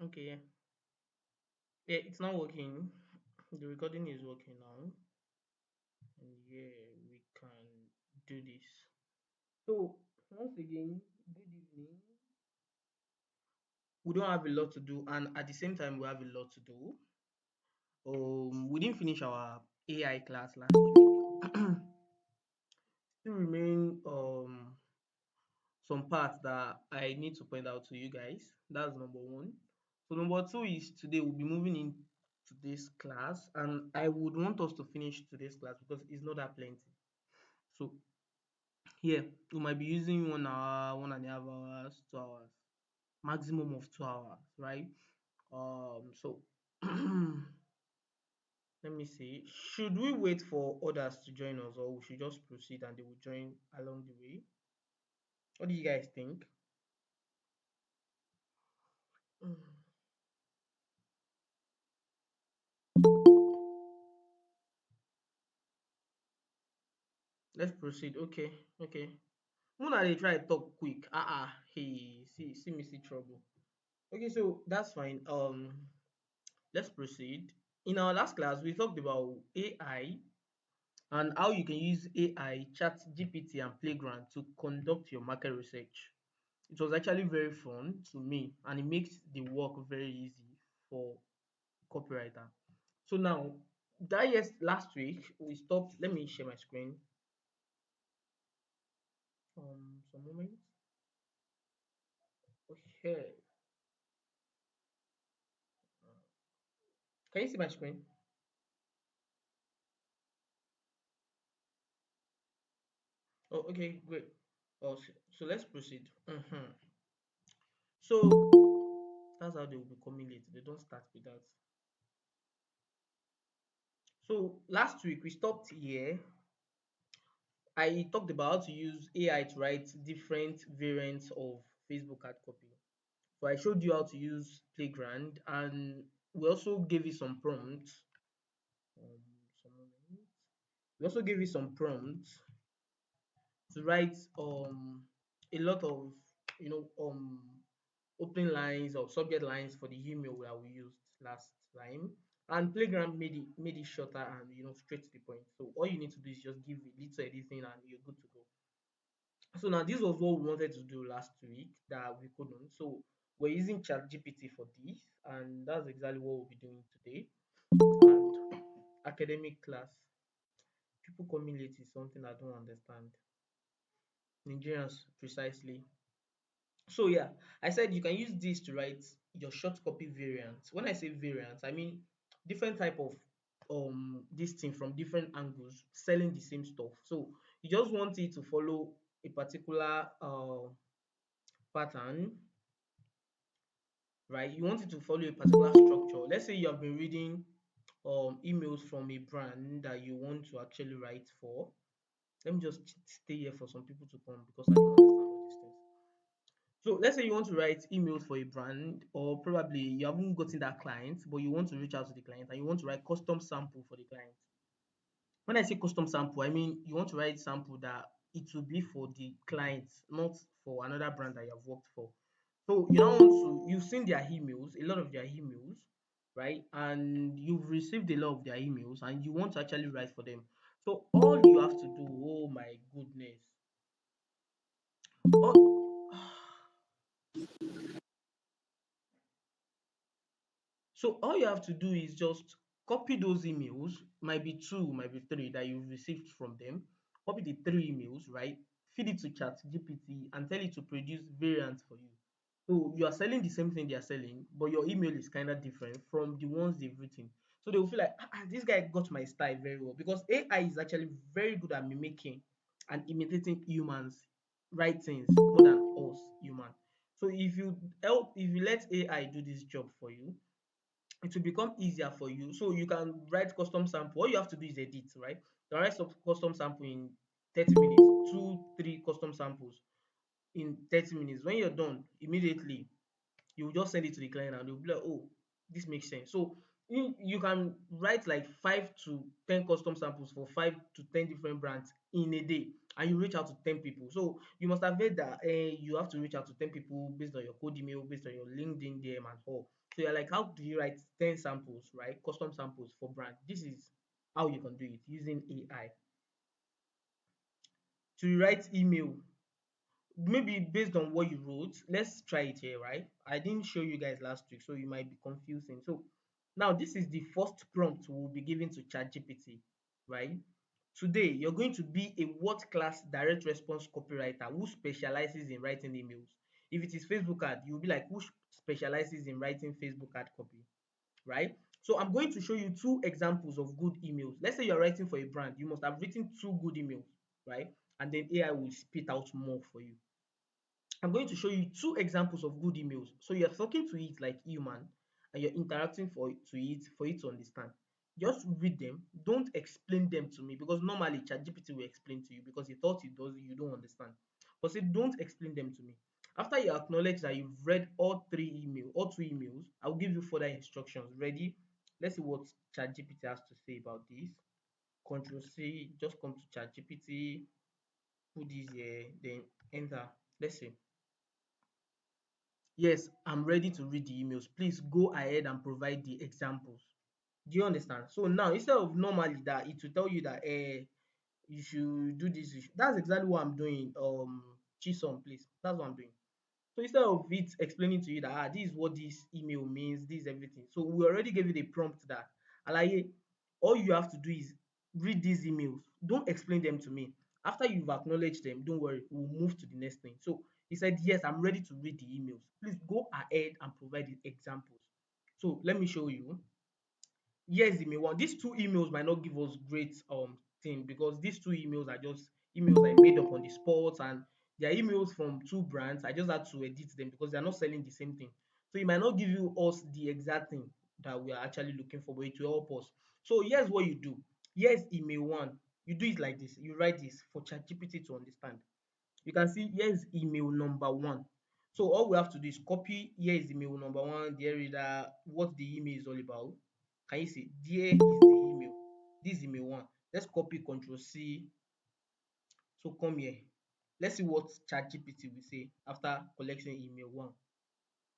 Okay, yeah. Yeah, it's not working. The recording is working now. And yeah, we can do this. So, once again, good evening. We don't have a lot to do, and at the same time, we have a lot to do. We didn't finish our AI class last week. Still remain some parts that I need to point out to you guys. That's number one. So number two is today we'll be moving in to this class, and I would want us to finish today's class because it's not that plenty. So here we might be using 1 hour, 1.5 hours, 2 hours, maximum of 2 hours, right? So let me see. Should we wait for others to join us, or we should just proceed and they will join along the way? What do you guys think? Mm. Let's proceed. Okay, okay. Una dey try talk quick. Hey, see me see trouble. Okay, so that's fine. Let's proceed. In our last class, we talked about AI and how you can use AI, Chat GPT, and Playground to conduct your market research. It was actually very fun to me, and it makes the work very easy for copywriter. So now, last week we stopped. Let me share my screen. Some moments. Okay. Can you see my screen? Oh, okay, great. So let's proceed. So that's how they will be coming late. They don't start with that. So last week we stopped here. I talked about how to use AI to write different variants of Facebook ad copy. So I showed you how to use Playground, and we also gave you some prompts. Some moments. We also gave you some prompts to write a lot of you know opening lines or subject lines for the email that we used last time. And Playground made it shorter and straight to the point. So all you need to do is just give a little editing and you're good to go. So now this was what we wanted to do last week that we couldn't. So we're using ChatGPT for this, and that's exactly what we'll be doing today. And academic class. People coming late is something I don't understand. Nigerians precisely. So yeah, I said you can use this to write your short copy variants. When I say variants, I mean different type of this thing from different angles selling the same stuff. So you just want it to follow a particular pattern, right? You want it to follow a particular structure. Let's say you have been reading emails from a brand that you want to actually write for. Let me just stay here for some people to come because I don't understand all these things. So let's say you want to write emails for a brand, or probably you haven't gotten that client, but you want to reach out to the client and you want to write custom sample for the client. When I say custom sample, I mean you want to write sample that it will be for the client, not for another brand that you have worked for. So you don't want to, you've seen their emails, a lot of their emails, right? And you've received a lot of their emails and you want to actually write for them. So all you have to do, oh my goodness. All, So all you have to do is just copy those emails, might be two, might be three that you've received from them. Copy the three emails, right? Feed it to Chat GPT and tell it to produce variants for you. So you are selling the same thing they are selling, but your email is kind of different from the ones they've written. So they will feel like, this guy got my style very well because AI is actually very good at mimicking and imitating humans writings more than us human. So if you let AI do this job for you, it will become easier for you. So you can write custom sample. All you have to do is edit, right? You can write some custom sample in 30 minutes, two, three custom samples in 30 minutes. When you're done, immediately you will just send it to the client and they'll be like, oh, this makes sense. So you can write like 5 to 10 custom samples for 5 to 10 different brands in a day. and you reach out to 10 people. So you must have heard that you have to reach out to 10 people based on your code email, based on your LinkedIn DM and all. So you're like, how do you write 10 samples, right? Custom samples for brand. This is how you can do it using AI. To write email, maybe based on what you wrote, let's try it here, right? I didn't show you guys last week, so you might be confusing. So now this is the first prompt we'll be giving to ChatGPT, right? Today, you're going to be a world-class direct response copywriter who specializes in writing emails. If it is Facebook ad, you'll be like, who specializes in writing Facebook ad copy, right? So I'm going to show you two examples of good emails. Let's say you're writing for a brand, you must have written two good emails, right? And then AI will spit out more for you. I'm going to show you two examples of good emails. So you're talking to it like human and you're interacting for it to understand. Just read them. Don't explain them to me because normally ChatGPT will explain to you because he thought it does you don't understand. But say don't explain them to me. After you acknowledge that you've read all two emails, I'll give you further instructions. Ready? Let's see what ChatGPT has to say about this. Control C, just come to ChatGPT, put this here, then enter. Let's see. Yes, I'm ready to read the emails. Please go ahead and provide the examples. Do you understand? So now instead of normally that it will tell you that you should do this, that's exactly what I'm doing. Chisom, please. That's what I'm doing. So instead of it explaining to you that this is what this email means, this is everything. So we already gave you the prompt that alaye, all you have to do is read these emails. Don't explain them to me. After you've acknowledged them, don't worry, we'll move to the next thing. So he said, yes, I'm ready to read the emails. Please go ahead and provide the examples. So let me show you. Yes, email one. These two emails might not give us great thing because these two emails are just emails I made up on the spot and they are emails from two brands. I just had to edit them because they are not selling the same thing. So it might not give you us the exact thing that we are actually looking for, but it will help us. So here's what you do. Here's email one. You do it like this. You write this for ChatGPT to understand. You can see here's email number one. So all we have to do is copy. Here is email number one. Dear reader, what the email is all about. Can you see? There is the email. This is email one. Let's copy Control C. So come here. Let's see what ChatGPT will say after collecting email one.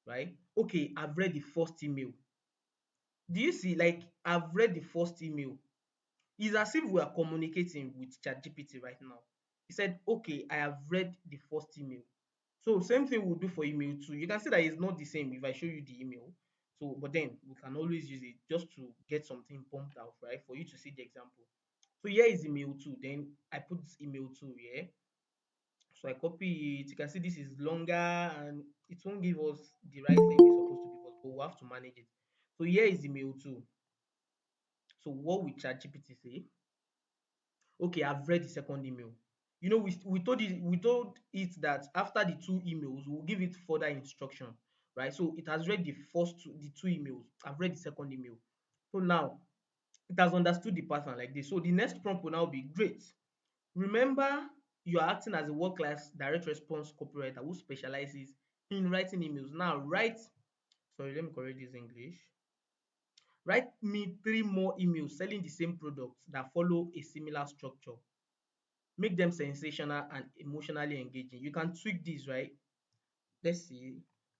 Right? Okay, I've read the first email. Do you see? Like I've read the first email. It's as if we are communicating with ChatGPT right now. He said, okay, I have read the first email. So same thing we'll do for email too. You can see that it's not the same if I show you the email. So, but then we can always use it just to get something pumped out, right? For you to see the example. So here is email two. Then I put this email two here. So I copy it. You can see this is longer and it won't give us the right thing it's supposed to give us, but we have to manage it. So here is email two. So what will ChatGPT say? Okay, I've read the second email. You know, we told it that after the two emails, we'll give it further instruction, right? So it has read the two emails. I've read the second email. So now it has understood the pattern like this. So the next prompt will now be great. Remember, you are acting as a world-class direct response copywriter who specializes in writing emails. Now sorry, let me correct this English. Write me three more emails selling the same products that follow a similar structure. Make them sensational and emotionally engaging. You can tweak this, right? Let's see.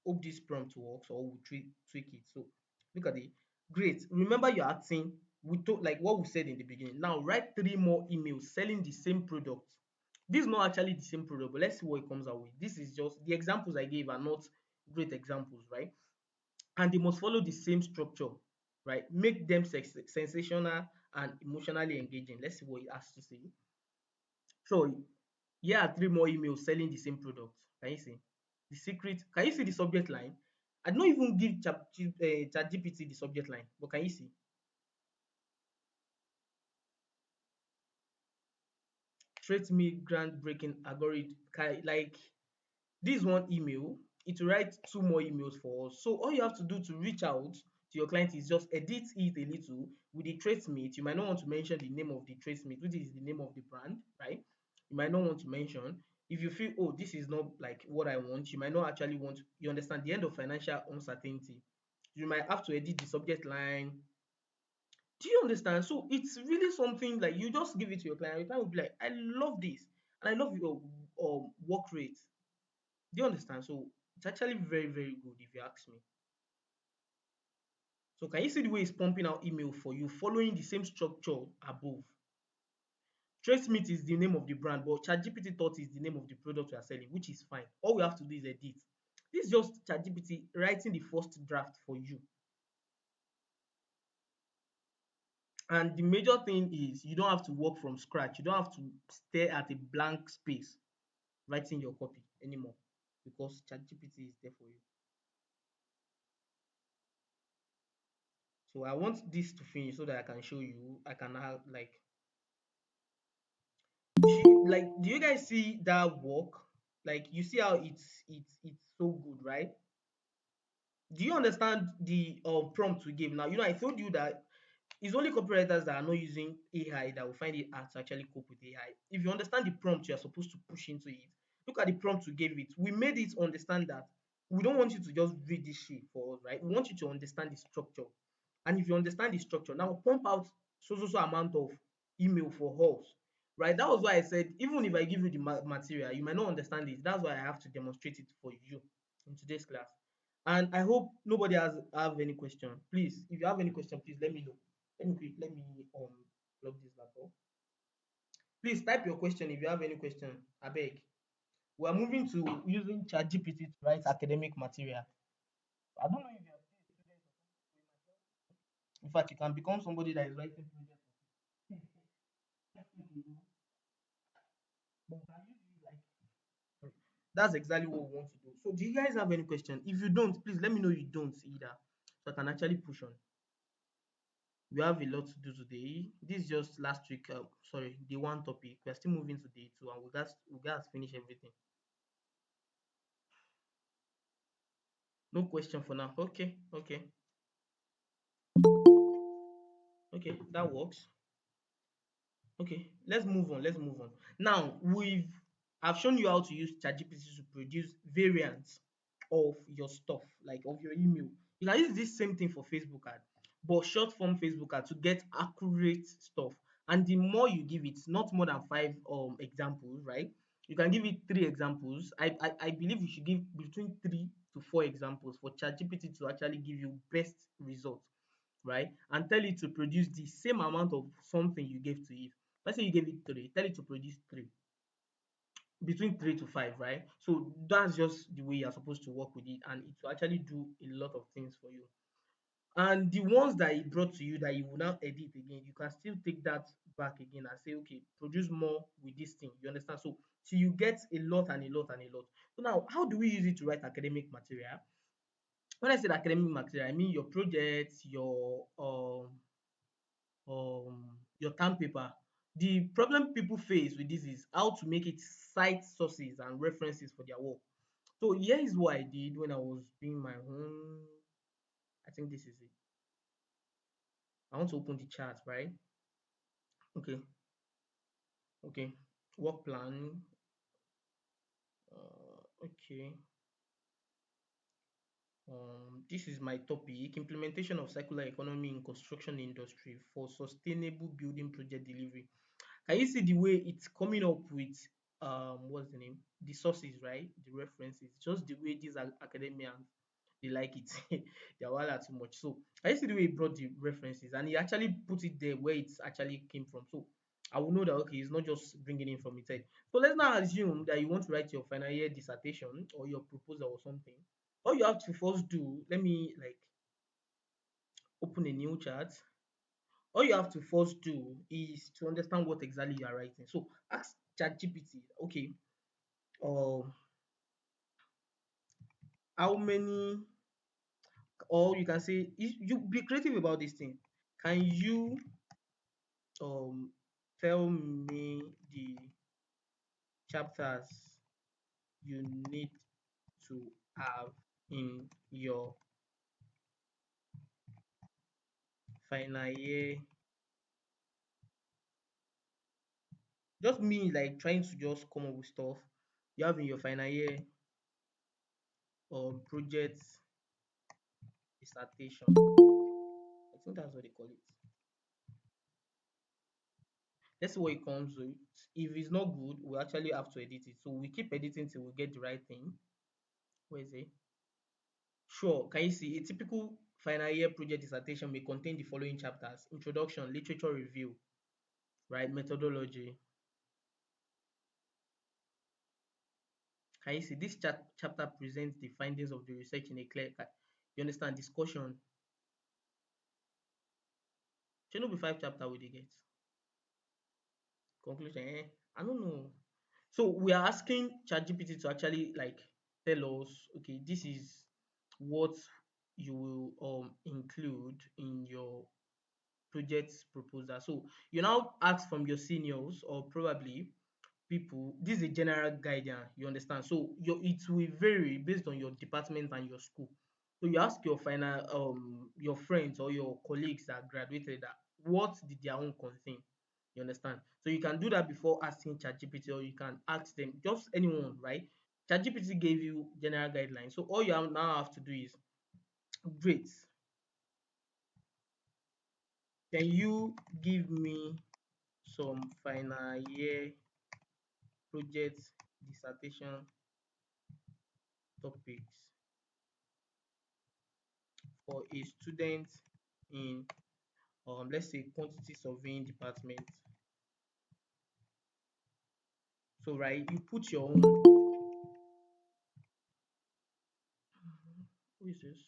Hope this prompt works or we'll tweak it. So look at it. Great. Remember you're acting. We told like what we said in the beginning. Now write three more emails selling the same product. This is not actually the same product, but let's see what it comes out with. This is just the examples I gave are not great examples, right? And they must follow the same structure, right? Make them sensational and emotionally engaging. Let's see what it has to say. So here are three more emails selling the same product. Can you see? The secret. Can you see the subject line? I don't even give ChatGPT the subject line, but can you see? Treat me groundbreaking algorithm. Like this one email, it will write two more emails for us. So all you have to do to reach out to your client is just edit it a little with the tracemeet. You might not want to mention the name of the tracemeet, which is the name of the brand, right? You might not want to mention. If you feel, oh, this is not like what I want, you might not actually want, you understand the end of financial uncertainty. You might have to edit the subject line. Do you understand? So it's really something like you just give it to your client. Your client will be like, I love this. And I love your work rate. Do you understand? So it's actually very, very good if you ask me. So can you see the way it's pumping out email for you, following the same structure above? TraceMeet is the name of the brand, but ChatGPT thought is the name of the product we are selling, which is fine. All we have to do is edit. This is just ChatGPT writing the first draft for you. And the major thing is you don't have to work from scratch. You don't have to stare at a blank space writing your copy anymore because ChatGPT is there for you. So I want this to finish so that I can show you. I can have like do you guys see that work? Like you see how it's so good, right? Do you understand the prompt we gave? Now, I told you that it's only copywriters that are not using AI that will find it hard to actually cope with AI. If you understand the prompt, you are supposed to push into it. Look at the prompt we gave it. We made it understand that we don't want you to just read this shit for us, right? We want you to understand the structure. And if you understand the structure, now pump out so amount of email for us, right? That was why I said even if I give you the material, you might not understand it. That's why I have to demonstrate it for you in today's class. And I hope nobody has have any question. Please, if you have any question, please let me know. Let me plug this laptop. Please type your question if you have any question. I beg. We are moving to using ChatGPT to write academic material. I don't know if you are still a student or something. In fact, you can become somebody that is writing projects. But can you do like that's exactly what we want to do. So do you guys have any question? If you don't, please let me know you don't either. So I can actually push on. We have a lot to do today. This is just last week, sorry, day one topic. We're still moving to day two and we guys finish everything. No question for now. Okay, that works. Okay, let's move on. Now I've shown you how to use ChatGPT to produce variants of your stuff, like of your email. You can use this same thing for Facebook ad, but short form Facebook ad to get accurate stuff. And the more you give it, not more than five examples, right? You can give it three examples. I believe you should give between 3 to 4 examples for ChatGPT to actually give you best results, right? And tell it to produce the same amount of something you gave to it. Let's say you gave it three, tell it to produce three, between 3 to 5, right? So that's just the way you're supposed to work with it, and it will actually do a lot of things for you. And the ones that it brought to you that you will now edit again, you can still take that back again and say, okay, produce more with this thing. You understand? So you get a lot and a lot and a lot. So now, how do we use it to write academic material? When I say academic material, I mean your projects, your term paper. The problem people face with this is how to make it cite sources and references for their work. So here is what I did when I was doing my own. I think this is it. I want to open the chart, right? Okay, okay. Work plan. Okay. This is my topic: implementation of circular economy in construction industry for sustainable building project delivery. Can you see the way it's coming up with what's the name? The sources, right? The references. Just the way these are academians they like it. They are wild too much. So can you see the way he brought the references and he actually put it there where it actually came from. So I will know that okay, he's not just bringing it from his head. So let's now assume that you want to write your final year dissertation or your proposal or something. All you have to first do, let me like open a new chart. All you have to first do is to understand what exactly you are writing. So ask ChatGPT, okay, um, how many, or you can say, you be creative about this thing. Can you um tell me the chapters you need to have in your final year? Just me like trying to just come up with stuff you have in your final year project dissertation. I think that's what they call it. Let's see what it comes with. If it's not good, we'll actually have to edit it. So we keep editing till we get the right thing. Where is it? Sure. Can you see a typical final year project dissertation may contain the following chapters: introduction, literature review, right? Methodology. Can you see this chapter presents the findings of the research in a clear, you understand, discussion. Should not be five chapter we dey get. Conclusion, I don't know. So we are asking ChatGPT to actually like tell us, okay, this is what you will include in your project proposal. So you now ask from your seniors or probably people. This is a general guidance, you understand. So it will vary based on your department and your school. So you ask your final your friends or your colleagues that graduated, that what did their own contain, you understand. So you can do that before asking ChatGPT, or you can ask them, just anyone, right? ChatGPT gave you general guidelines, so all you now have to do is, great, can you give me some final year project dissertation topics for a student in let's say quantity surveying department. So right, you put your own. Who is this?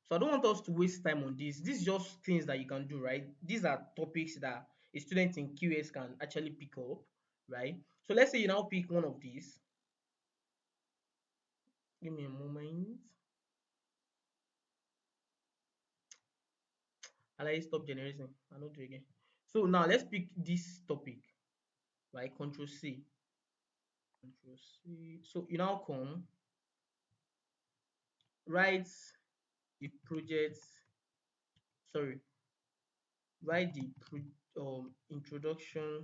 So I don't want us to waste time on this. This is just things that you can do, right? These are topics that a student in QS can actually pick up, right? So let's say you now pick one of these. Give me a moment. I like stop generating. I not do again. So now let's pick this topic, right? Control C. Control C. So you now come, write the project, sorry, write the introduction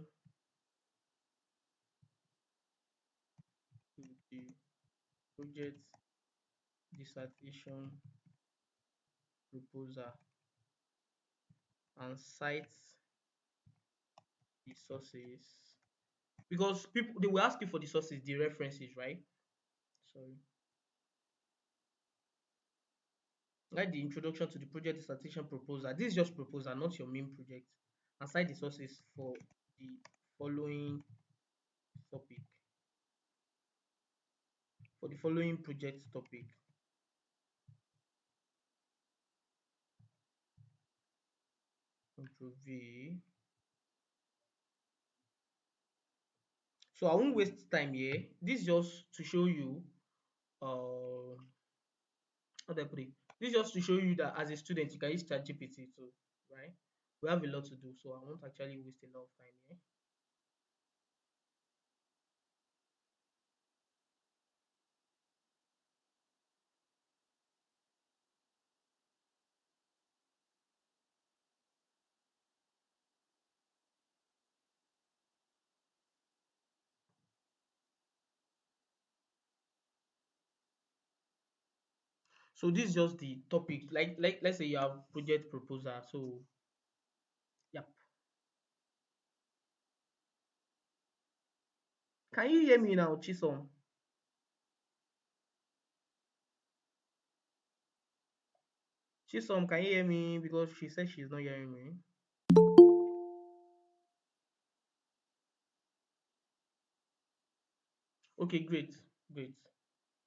to the project dissertation proposal and cite the sources, because people, they will ask you for the sources, the references, right? Sorry, write the introduction to the project dissertation proposal. This is just proposal, not your main project, and cite the sources for the following topic, for the following project topic. Control V. So I won't waste time here. This is just to show you how do I put it? This is just to show you that as a student you can use ChatGPT too, right? We have a lot to do, so I won't actually waste a lot of time here. So this is just the topic. Like let's say you have project proposal. So yeah. Can you hear me now, Chisom? Chisom, can you hear me? Because she said she's not hearing me. Okay, great, great.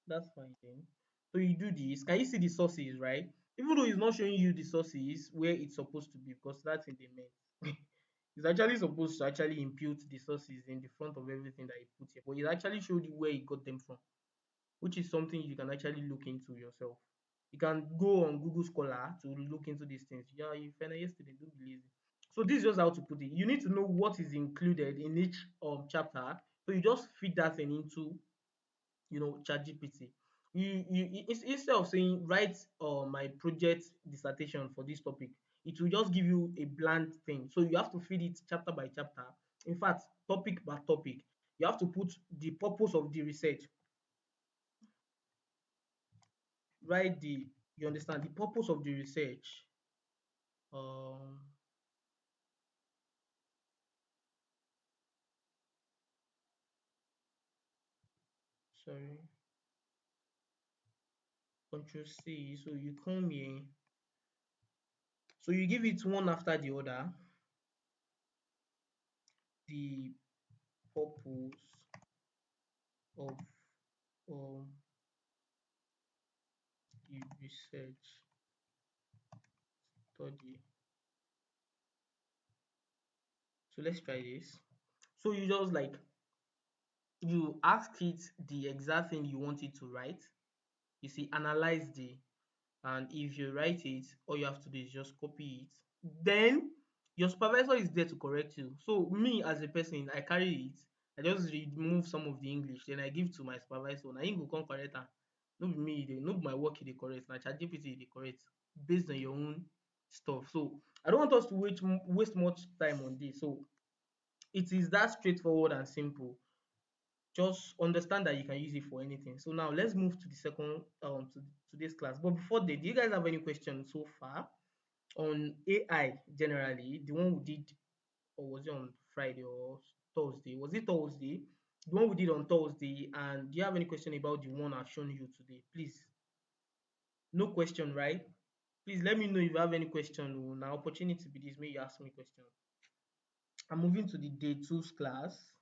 That's fine then. So you do this. Can you see the sources, right? Even though it's not showing you the sources where it's supposed to be, because that's in the main. It's actually supposed to actually impute the sources in the front of everything that you put here, but it actually showed you where you got them from, which is something you can actually look into yourself. You can go on Google Scholar to look into these things. Yeah, you find out yesterday, don't be lazy. So this is just how to put it. You need to know what is included in each chapter. So you just feed that thing into ChatGPT. Instead of saying write my project dissertation for this topic, it will just give you a bland thing. So you have to feed it chapter by chapter. In fact, topic by topic. You have to put the purpose of the research. Write the, you understand, the purpose of the research. Um sorry, Control C. So you come here. So you give it one after the other. The purpose of um, the research study. So let's try this. So you just like you ask it the exact thing you want it to write. You see, analyze the, and if you write it, all you have to do is just copy it. Then your supervisor is there to correct you. So me as a person, I carry it, I just remove some of the English, then I give to my supervisor. Na him go come correct am. No be me, no be my work he dey correct, na ChatGPT he dey correct based on your own stuff. So I don't want us to waste much time on this. So it is that straightforward and simple. Just understand that you can use it for anything. So now let's move to the second to today's class. But before that, do you guys have any questions so far on AI generally? The one we did, or was it on Friday or Thursday? Was it Thursday? The one we did on Thursday. And do you have any question about the one I've shown you today? Please, no question, right? Please let me know if you have any question. Oh, now opportunity be this. May you ask me question. I'm moving to the day two's class.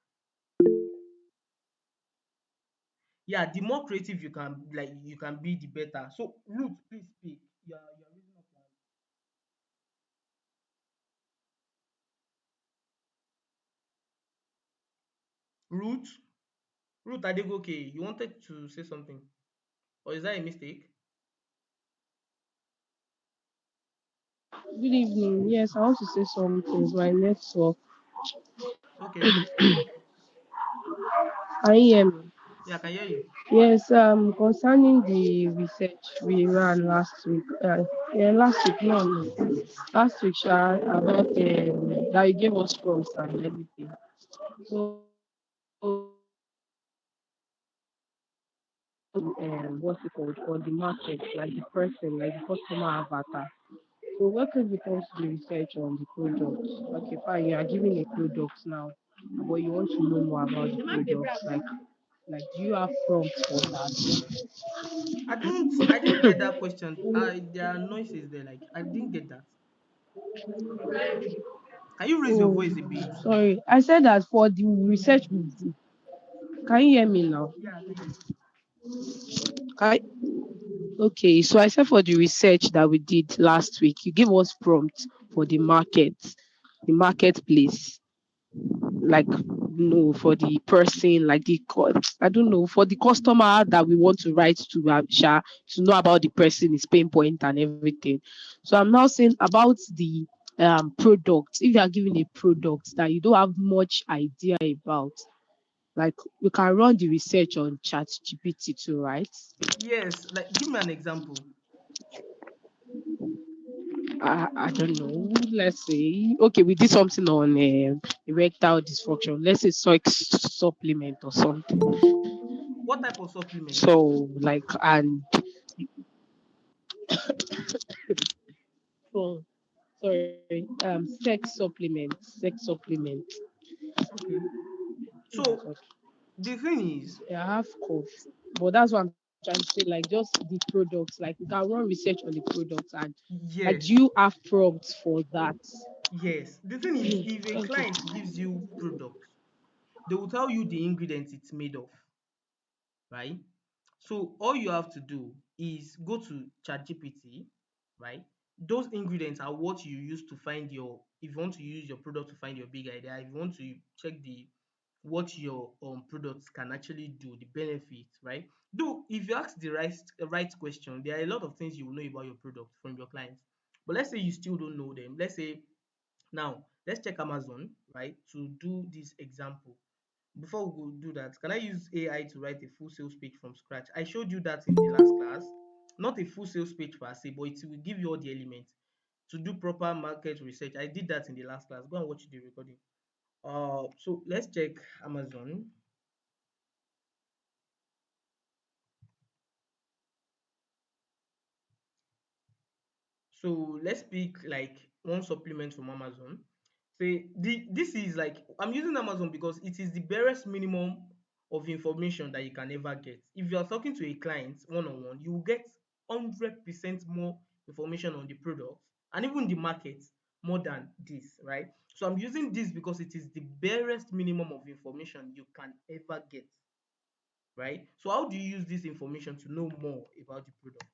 Yeah, the more creative you can you can be, the better. So Ruth, please speak. You're raising up your hand. Ruth, Ruth Adegoke, you wanted to say something, or is that a mistake? Good evening. Yes, I want to say something. My network. Okay, Can you hear me? yeah, I can hear you. Yes, concerning the research we ran last week. Yeah, last week, no, no. Last week, about that you gave us prompts and everything. So, what's it called? On the market, like the person, like the customer avatar. So what if it comes to the research on the product? Okay, fine, you are giving a product now, but you want to know more about the product. Like do you have prompts for that? I didn't get that question. There are noises there. Like I didn't get that. Can you raise your Oh, voice a bit? sorry. I said that for the research we did. Can you hear me now? Yeah, I can hear you. Can Okay, so I said for the research that we did last week, you gave us prompts for the marketplace. Like no for the person like I don't know for the customer that we want to write to to know about the person, his pain point and everything. So I'm now saying about the product. If you are given a product that you don't have much idea about, like you can run the research on chat gpt too, right? Yes, like give me an example. I don't know. Let's say, okay, we did something on erectile dysfunction. Let's say sex supplement or something. What type of supplement? So, like, and oh, sorry, sex supplement. Okay. Oh my So God, the thing is, yeah, I have cough, but that's what I'm trying to say. Like, just the products. Like, we can run research on the products, and like, do yes, you have prompts for that? yes. The thing is, if a Thank you. client gives you product, they will tell you the ingredients it's made of, right? So all you have to do is go to ChatGPT, right? Those ingredients are what you use to find your, if you want to use your product to find your big idea, if you want to check the what your products can actually do, the benefits, right? Though if you ask the right question, there are a lot of things you will know about your product from your clients. But let's say you still don't know them. Let's say now let's check Amazon, right? To do this example. Before we go do that, can I use AI to write a full sales page from scratch? I showed you that in the last class. Not a full sales page per se, but it will give you all the elements to do proper market research. I did that in the last class. Go and watch the recording. So let's check Amazon. So let's pick like one supplement from Amazon. Say this is like I'm using Amazon because it is the barest minimum of information that you can ever get. If you are talking to a client one on one, you will get 100% more information on the product and even the market more than this, right? So I'm using this because it is the barest minimum of information you can ever get, right? So how do you use this information to know more about the product?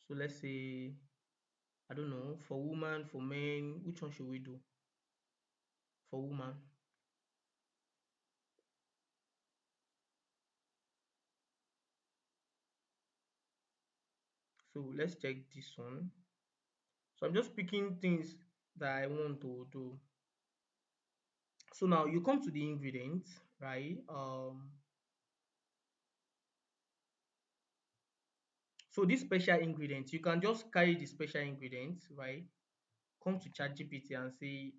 So let's say, I don't know, for woman, for men, which one should we do? For woman. So let's check this one. So I'm just picking things that I want to do. So now you come to the ingredients, right? So this special ingredient, you can just carry the special ingredients, right? Come to ChatGPT and say,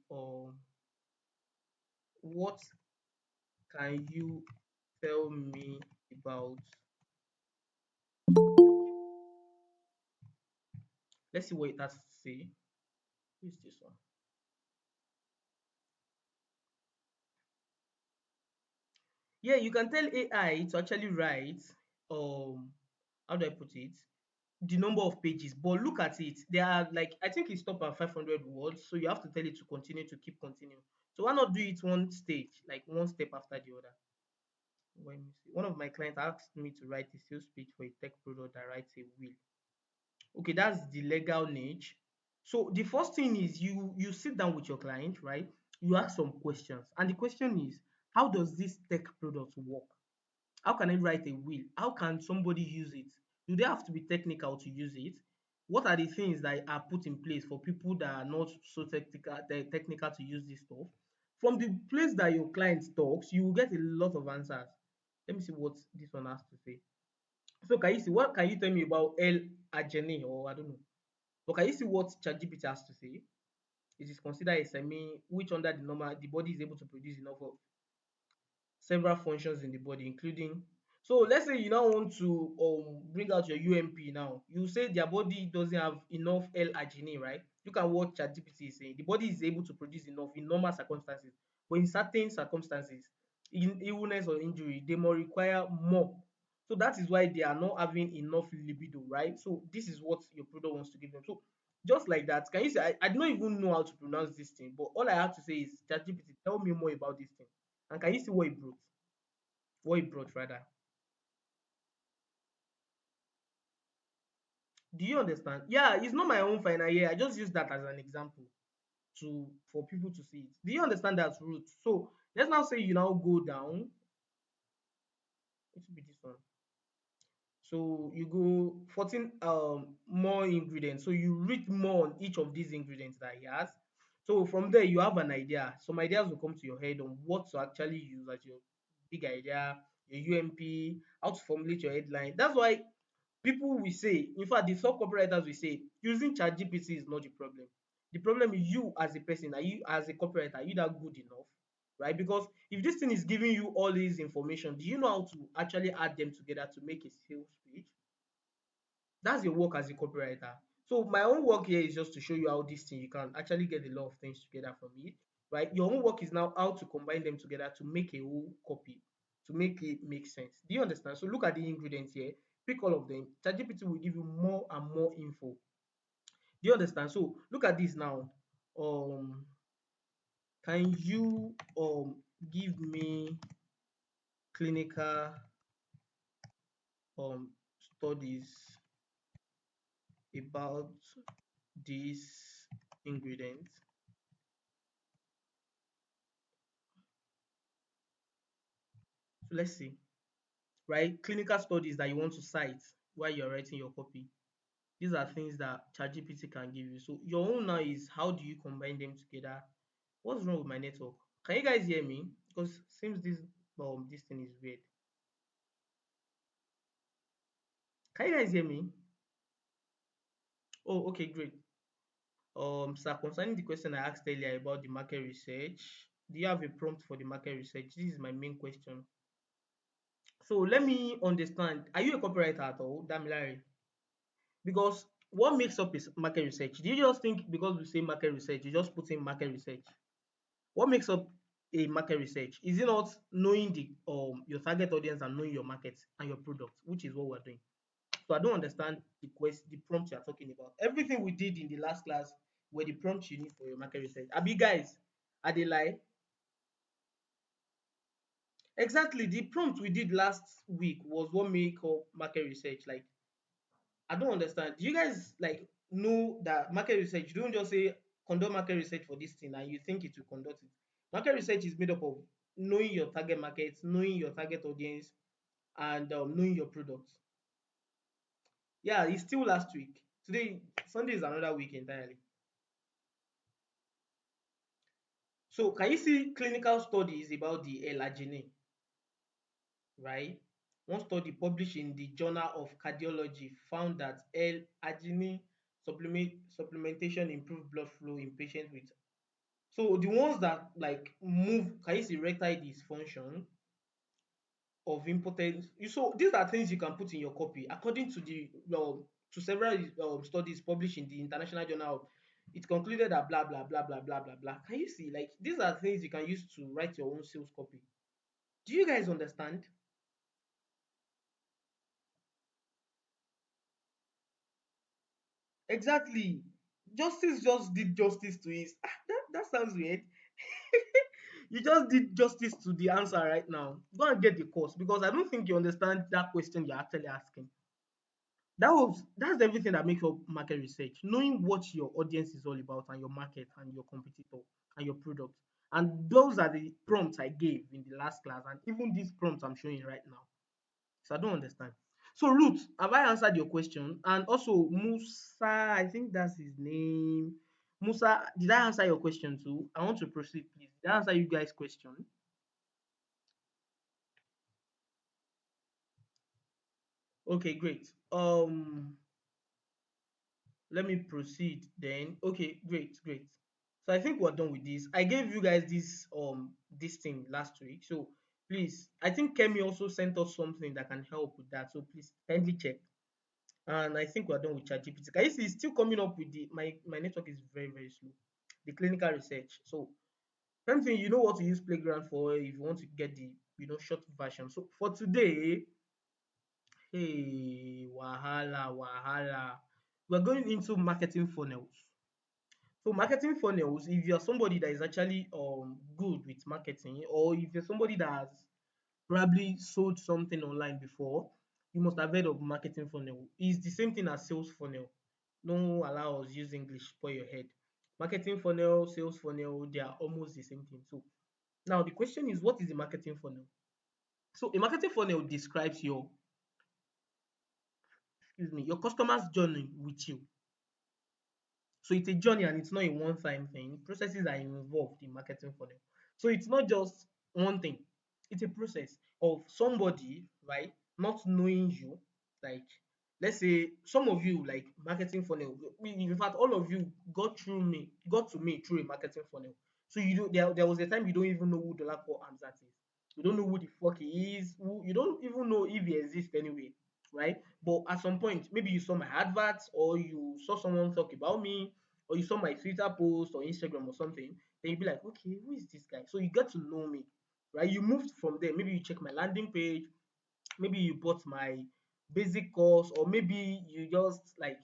what can you tell me about? Let's see what it has to say. Who is this one? Yeah, you can tell AI to actually write, how do I put it? The number of pages, but look at it. There are like, I think it stopped at 500 words, so you have to tell it to continue to keep continuing. So why not do it one stage, like one step after the other? Let me see. One of my clients asked me to write a sales pitch for a tech product that writes a will. Okay, that's the legal niche. So the first thing is you sit down with your client, right? You ask some questions, and the question is, how does this tech product work? How can I write a will? How can somebody use it? Do they have to be technical to use it? What are the things that are put in place for people that are not so technical to use this stuff? From the place that your client talks, you will get a lot of answers. Let me see what this one has to say. So can you see, what can you tell me about L Agene, or I don't know? But can you see what ChatGPT has to say? It is considered a semi which under the normal the body is able to produce enough of several functions in the body, including, so let's say you now want to bring out your UMP now. You say their body doesn't have enough L-arginine, right? Look at what ChatGPT is saying. The body is able to produce enough in normal circumstances, but in certain circumstances, in illness or injury, they may require more. So that is why they are not having enough libido, right? So this is what your product wants to give them. So just like that, can you say, I don't even know how to pronounce this thing, but all I have to say is, ChatGPT, tell me more about this thing. And can you see what it brought? What it brought rather. Do you understand? Yeah, it's not my own final year. I just use that as an example to for people to see it. Do you understand that route? So let's now say you now go down. It should be this one. So you go 14 more ingredients. So you read more on each of these ingredients that he has. So from there you have an idea. Some ideas will come to your head on what to actually use as your big idea, your UMP, how to formulate your headline. That's why people will say, in fact, the top copywriters will say, using ChatGPT is not the problem. The problem is you as a person, are you as a copywriter, are you that good enough? Right? Because if this thing is giving you all this information, do you know how to actually add them together to make a sales page? That's your work as a copywriter. So my own work here is just to show you how this thing you can actually get a lot of things together from it. Right? Your own work is now how to combine them together to make a whole copy, to make it make sense. Do you understand? So look at the ingredients here, pick all of them. ChatGPT will give you more and more info. Do you understand? So look at this now. Um, can you give me clinical studies about this ingredient? So let's see. Right? Clinical studies that you want to cite while you're writing your copy. These are things that ChatGPT can give you. So your own now is, how do you combine them together? What's wrong with my network? Can you guys hear me? Because seems this thing is weird. Can you guys hear me? Oh, okay, great. Sir, concerning the question I asked earlier about the market research, do you have a prompt for the market research? This is my main question. So let me understand. Are you a copywriter at all, Damilare? Because what makes up is market research? Do you just think because we say market research, you just put in market research? What makes up a market research? Is it not knowing the your target audience and knowing your market and your product, which is what we're doing? So I don't understand the prompt you're talking about. Everything we did in the last class were the prompts you need for your market research. Abi guys, are they lie? Exactly. The prompt we did last week was what make up market research. Like, I don't understand. Do you guys like know that market research? You don't just say conduct market research for this thing and you think it will conduct it. Market research is made up of knowing your target market, knowing your target audience, and knowing your product. Yeah, it's still last week. Today, Sunday is another week entirely. So, can you see clinical studies about the L-arginine, right? One study published in the Journal of Cardiology found that L-arginine supplementation improved blood flow in patients with. So the ones that like move, can you see erectile dysfunction of impotence? So these are things you can put in your copy according to the to several studies published in the International Journal. It concluded that blah blah blah blah blah blah blah. Can you see, like, these are things you can use to write your own sales copy? Do you guys understand? Exactly. Justice just did justice to it. That sounds weird. You just did justice to the answer right now. Go and get the course because I don't think you understand that question you're actually asking. That's everything that makes up market research. Knowing what your audience is all about and your market and your competitor and your product. And those are the prompts I gave in the last class, and even these prompts I'm showing right now. So I don't understand. So Ruth, have I answered your question? And also Musa, I think that's his name. Musa, did I answer your question too? I want to proceed, please. Did I answer you guys' question? Okay, great. Let me proceed then. Okay, great, great. So I think we're done with this. I gave you guys this thing last week. So please, I think Kemi also sent us something that can help with that. So please kindly check. And I think we're done with ChatGPT. Can you see it's still coming up with the my network is very, very slow. The clinical research. So same thing, you know what to use Playground for if you want to get the short version. So for today, hey, wahala, wahala. We're going into marketing funnels. So marketing funnels, if you're somebody that is actually good with marketing, or if you're somebody that has probably sold something online before, you must have heard of marketing funnel. It's the same thing as sales funnel. No allow us use English spoil your head. Marketing funnel, sales funnel, they are almost the same thing. So now the question is, what is a marketing funnel? So a marketing funnel describes your customer's journey with you. So it's a journey and it's not a one-time thing. Processes are involved in marketing funnel. So it's not just one thing. It's a process of somebody, right, not knowing you. Like, let's say some of you like marketing funnel. In fact, all of you got to me through a marketing funnel. So you do there was a time you don't even know who Dolapo Amzat is. You don't know who the fuck he is. You don't even know if he exists anyway, right? But at some point, maybe you saw my adverts or you saw someone talk about me or you saw my Twitter post or Instagram or something, then you'd be like, okay, who is this guy? So you get to know me, right? You moved from there. Maybe you check my landing page, maybe you bought my basic course, or maybe you just like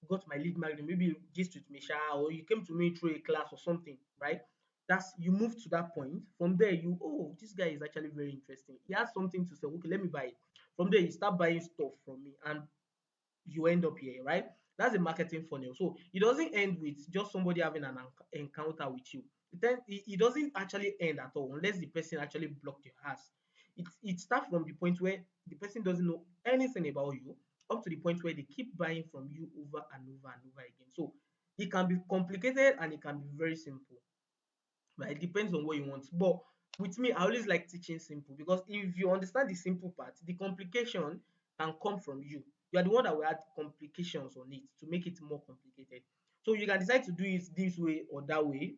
got my lead magnet, maybe you gist with Misha, or you came to me through a class or something, right? That's you move to that point. From there, oh, this guy is actually very interesting. He has something to say. Okay, let me buy it. From there, you start buying stuff from me, and you end up here, right? That's a marketing funnel. So it doesn't end with just somebody having an encounter with you. It doesn't actually end at all unless the person actually blocked your ass. It starts from the point where the person doesn't know anything about you up to the point where they keep buying from you over and over and over again. So it can be complicated and it can be very simple, right? It depends on what you want. But with me, I always like teaching simple because if you understand the simple part, the complication can come from you. You are the one that will add complications on it to make it more complicated. So you can decide to do it this way or that way,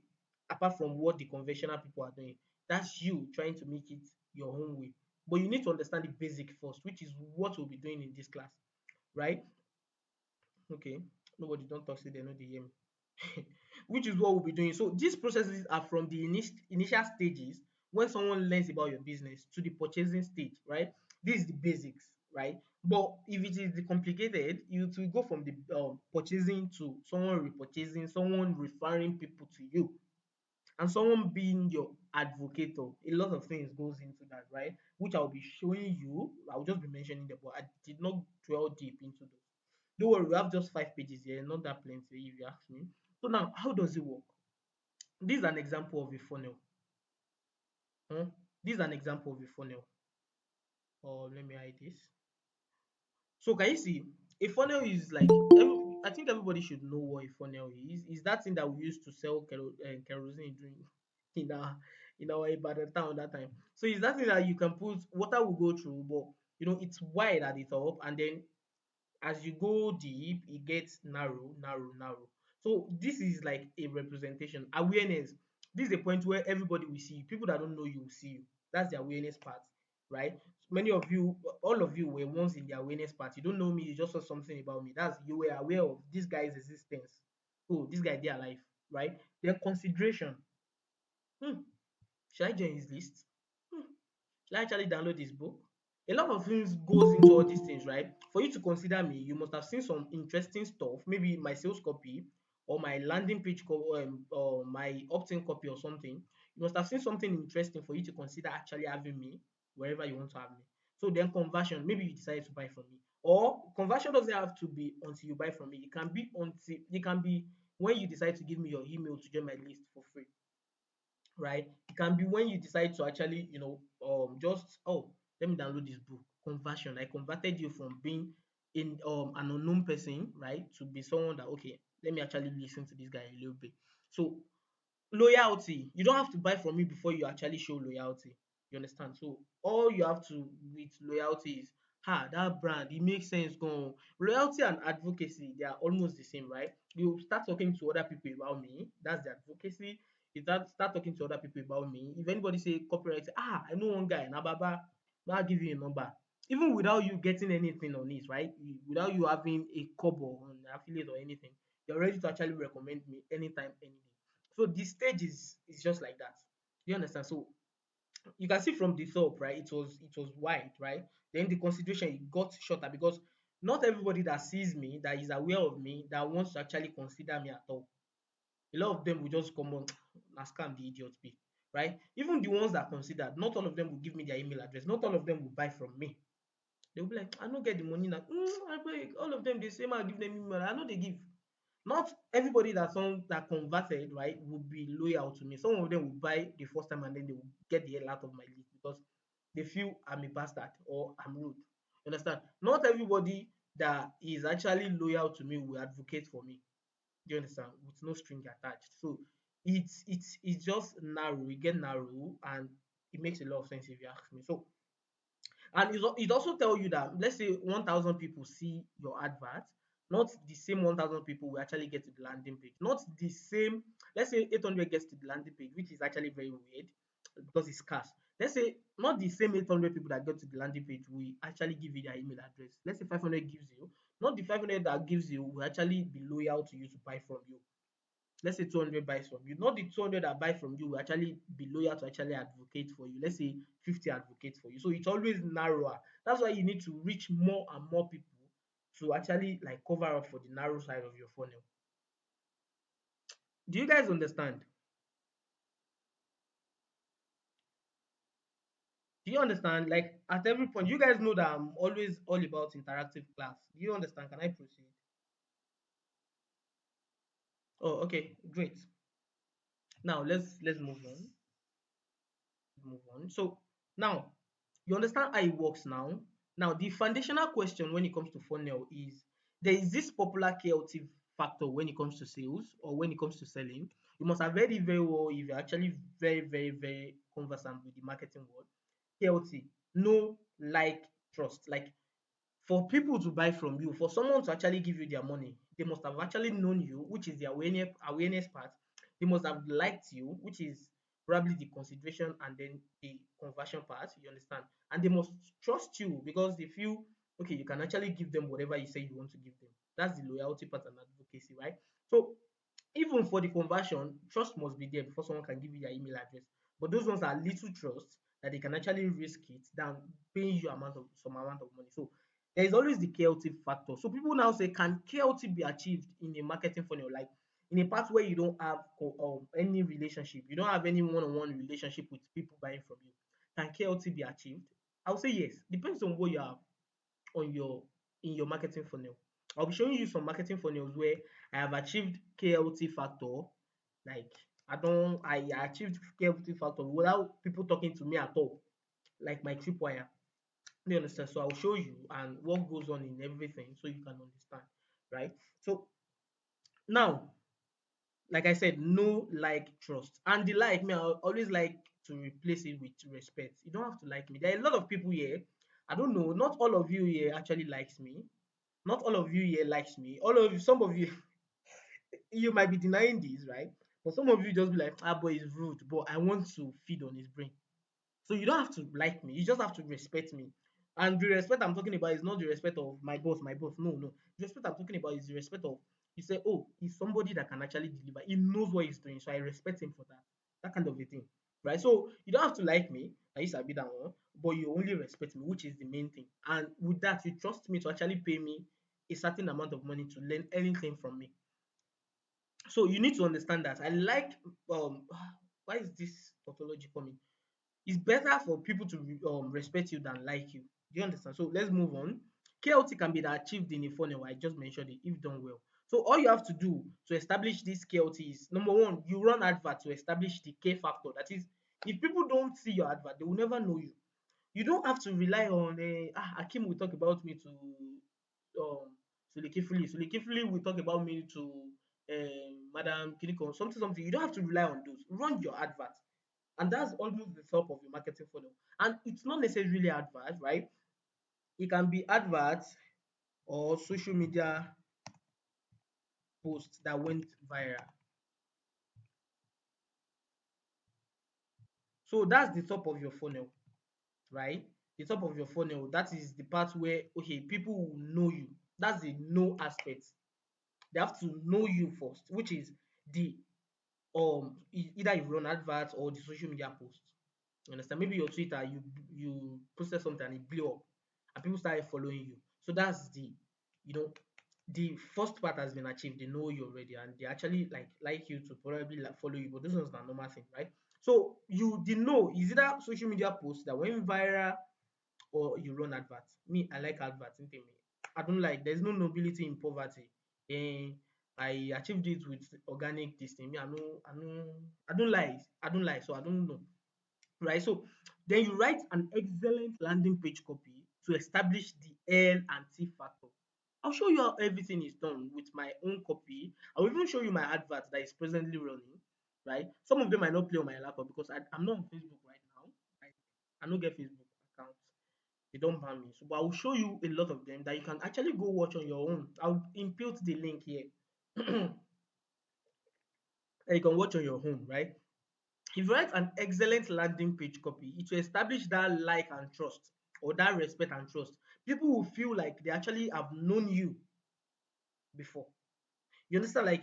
apart from what the conventional people are doing. That's you trying to make it your own way. But you need to understand the basic first, which is what we'll be doing in this class, right? Okay. Nobody don't talk, say they know they hear me. which is what we'll be doing. So these processes are from the initial stages when someone learns about your business to the purchasing stage, right? This is the basics, right? But if it is the complicated, you to go from the purchasing to someone repurchasing, someone referring people to you, and someone being your advocator. A lot of things goes into that, right? Which I'll be showing you. I'll just be mentioning them, but I did not dwell deep into those. Don't worry, we have just 5 pages here, not that plenty if you ask me. So now, how does it work? This is an example of a funnel. Hmm? This is an example of a funnel. Or let me hide this. So can you see a funnel is like I think everybody should know what a funnel is. Is that thing that we used to sell kerosene during in our in our Ibadan town that time. So it's that thing that you can put water will go through, but it's wide at the top, and then as you go deep, it gets narrow, narrow, narrow. So this is like a representation, awareness. This is a point where everybody will see you. People that don't know you will see you. That's the awareness part, right? Many of you, all of you were once in the awareness part. You don't know me, you just saw something about me. That's you were aware of this guy's existence. Oh, this guy, they alive, right? Then consideration. Hmm, should I join his list? Hmm, should I actually download this book? A lot of things goes into all these things, right? For you to consider me, you must have seen some interesting stuff, maybe my sales copy or my landing page or my opt-in copy or something. You must have seen something interesting for you to consider actually having me wherever you want to have me. So then conversion, maybe you decide to buy from me. Or conversion doesn't have to be until you buy from me. It can be when you decide to give me your email to join my list for free, right? It can be when you decide to actually, just let me download this book. Conversion. I converted you from being in an unknown person, right, to be someone that okay, let me actually listen to this guy a little bit. So loyalty, you don't have to buy from me before you actually show loyalty. You understand? So all you have to with loyalty is that brand, it makes sense. Go loyalty and advocacy, they are almost the same, right? You start talking to other people about me, that's the advocacy. You start talking to other people about me. If anybody say copyright, I know one guy, Nababa, I'll give you a number. Even without you getting anything on it, right? Without you having a kobo on affiliate or anything, you're ready to actually recommend me anytime, any day. So the stage is just like that. You understand? So you can see from the top, right? It was wide, right? Then the consideration it got shorter because not everybody that sees me, that is aware of me, that wants to actually consider me at all. A lot of them will just come on, na scam the idiot be, right? Even the ones that considered, not all of them will give me their email address. Not all of them will buy from me. They will be like, I don't get the money now. I beg. All of them they say, man, give them email. I know they give. Not everybody that converted, right, will be loyal to me. Some of them will buy the first time and then they will get the hell out of my list because they feel I'm a bastard or I'm rude. You understand? Not everybody that is actually loyal to me will advocate for me. Do you understand? With no string attached. So it's just narrow. We get narrow and it makes a lot of sense if you ask me. So and it also tell you that let's say 1,000 people see your advert, not the same 1,000 people will actually get to the landing page. Not the same, let's say 800 gets to the landing page, which is actually very weird because it's scarce. Let's say not the same 800 people that get to the landing page will actually give you their email address. Let's say 500 gives you, not the 500 that gives you will actually be loyal to you to buy from you. Let's say 200 buys from you, not the 200 that buy from you will actually be loyal to actually advocate for you. Let's say 50 advocate for you. So it's always narrower. That's why you need to reach more and more people to actually like cover up for the narrow side of your funnel. Do you guys understand? Do you understand? Like at every point, you guys know that I'm always all about interactive class. Do you understand? Can I proceed? Oh, okay, great. Now let's move on. Move on. So now you understand how it works now. Now the foundational question when it comes to funnel is there is this popular KLT factor when it comes to sales or when it comes to selling. You must have very, very well if you're actually very, very, very conversant with the marketing world. KLT, know, like, trust. Like for people to buy from you, for someone to actually give you their money, they must have actually known you, which is the awareness part. They must have liked you, which is probably the consideration and then the conversion part. You understand? And they must trust you because they feel okay, you can actually give them whatever you say you want to give them. That's the loyalty part and advocacy, right? So Even for the conversion, trust must be there before someone can give you their email address. But those ones are little trust that they can actually risk it than paying you some amount of money. So there is always the KLT factor. So people now say, can KLT be achieved in a marketing funnel? Like in a part where you don't have any relationship, you don't have any one-on-one relationship with people buying from you. Can KLT be achieved? I would say yes. Depends on what you have on your in your marketing funnel. I'll be showing you some marketing funnels where I have achieved KLT factor. Like I achieved KLT factor without people talking to me at all. Like my Tripwire. Do you understand? So I'll show you and what goes on in everything so you can understand. Right? So now, like I said, no like trust. And the like me, I always like to replace it with respect. You don't have to like me. There are a lot of people here. I don't know, not all of you here actually likes me. Not all of you here likes me. All of you, some of you, you might be denying this, right? But some of you just be like, ah, boy is rude, but I want to feed on his brain. So you don't have to like me. You just have to respect me. And the respect I'm talking about is not the respect of my boss, my boss. No, no. The respect I'm talking about is the respect of you say, oh, he's somebody that can actually deliver. He knows what he's doing, so I respect him for that. That kind of a thing, right? So you don't have to like me. I used to be that one, but you only respect me, which is the main thing. And with that, you trust me to actually pay me a certain amount of money to learn anything from me. So you need to understand that. I like why is this tautology coming? It's better for people to respect you than like you. Do you understand? So let's move on. KLT can be achieved in a funnel. I just mentioned it if done well. So all you have to do to establish this KLT is number one, you run advert to establish the K factor. That is, if people don't see your advert, they will never know you. You don't have to rely on Akim will talk about me to Sulikifili. Sulikifili will talk about me to Madam Kiniko, something, something. You don't have to rely on those. Run your advert. And that's almost the top of your marketing funnel. And it's not necessarily advert, right? It can be adverts or social media posts that went viral. So that's the top of your funnel, right? The top of your funnel, that is the part where okay, people will know you. That's the know aspect. They have to know you first, which is the either you run adverts or the social media posts. You understand? Maybe your Twitter, you posted something and it blew up, and people started following you. So that's you know, the first part has been achieved. They know you already, and they actually like you to probably like follow you. But this one's not normal thing, right? So you didn't know is either social media posts that went viral or you run adverts. Me, I like adverts. Me, I don't like. There's no nobility in poverty. And I achieved it with organic this thing. Me, I don't lie. I don't lie. So I don't know, right? So then you write an excellent landing page copy to establish the L and T factor. I'll show you how everything is done with my own copy. I'll even show you my advert that is presently running, right? Some of them might not play on my laptop because I'm not on Facebook right now. I don't get Facebook account. They don't ban me. So, but I will show you a lot of them that you can actually go watch on your own. I'll input the link here. And you can watch on your own, right? If you write an excellent landing page copy, it will establish that like and trust or that respect and trust. People will feel like they actually have known you before. You understand? Like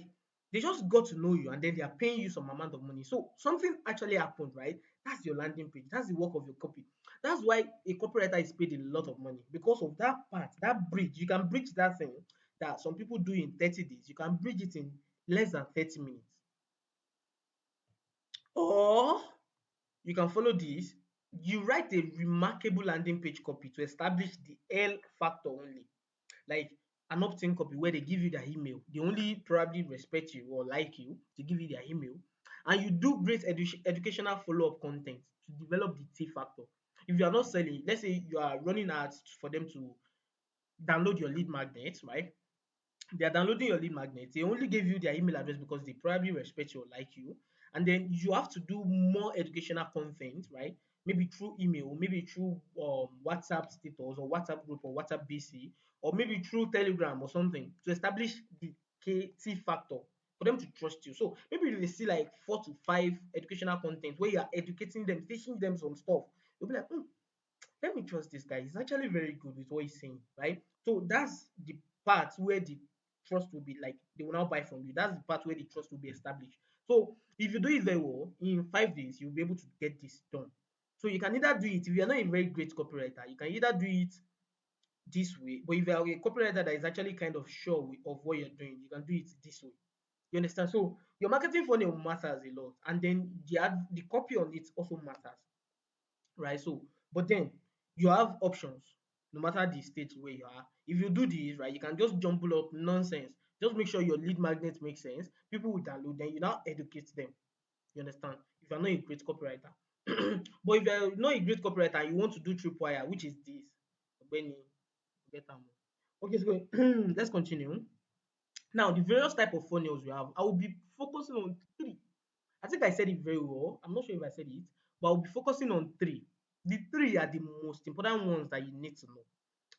they just got to know you and then they are paying you some amount of money. So something actually happened, right? That's your landing page. That's the work of your copy. That's why a copywriter is paid a lot of money because of that part, that bridge. You can bridge that thing that some people do in 30 days. You can bridge it in less than 30 minutes. Or you can follow this. You write a remarkable landing page copy to establish the L factor only. Like an opt-in copy where they give you their email. They only probably respect you or like you to give you their email. And you do great educational follow-up content to develop the T factor. If you are not selling, let's say you are running ads for them to download your lead magnet, right? They are downloading your lead magnet. They only gave you their email address because they probably respect you or like you. And then you have to do more educational content, right? Maybe through email, maybe through WhatsApp status or WhatsApp group or WhatsApp BC, or maybe through Telegram or something to establish the KT factor for them to trust you. So maybe they see like 4 to 5 educational content where you are educating them, teaching them some stuff. You'll be like, let me trust this guy. He's actually very good with what he's saying, right? So that's the part where the trust will be like they will now buy from you. That's the part where the trust will be established. So if you do it very well, in 5 days you'll be able to get this done. So you can either do it if you're not a very great copywriter, you can either do it this way. But if you're a copywriter that is actually kind of sure of what you're doing, you can do it this way. You understand? So your marketing funnel matters a lot, and then the copy on it also matters, right? So, but then you have options no matter the state where you are. If you do this right, you can just jumble up nonsense. Just make sure your lead magnet makes sense. People will download, then you now educate them. You understand? If you're not a great copywriter. But if you're not a great copywriter and you want to do Tripwire, which is this, Benny, get am. Okay, so let's continue. Now, the various type of funnels we have, I will be focusing on three. I think I said it very well. I'm not sure if I said it, but I'll be focusing on three. The three are the most important ones that you need to know.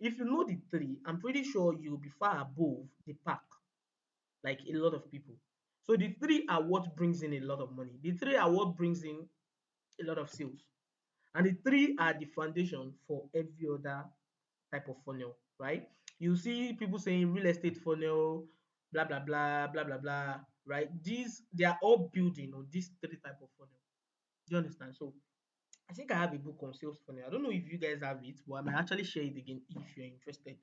If you know the three, I'm pretty sure you'll be far above the pack, like a lot of people. So the three are what brings in a lot of money. The three are what brings in a lot of sales. And the three are the foundation for every other type of funnel, right? You see people saying real estate funnel, blah blah blah, blah blah blah, right? These they are all building on these three type of funnel. Do you understand? So I think I have a book on sales funnel. I don't know if you guys have it, but I might actually share it again if you're interested.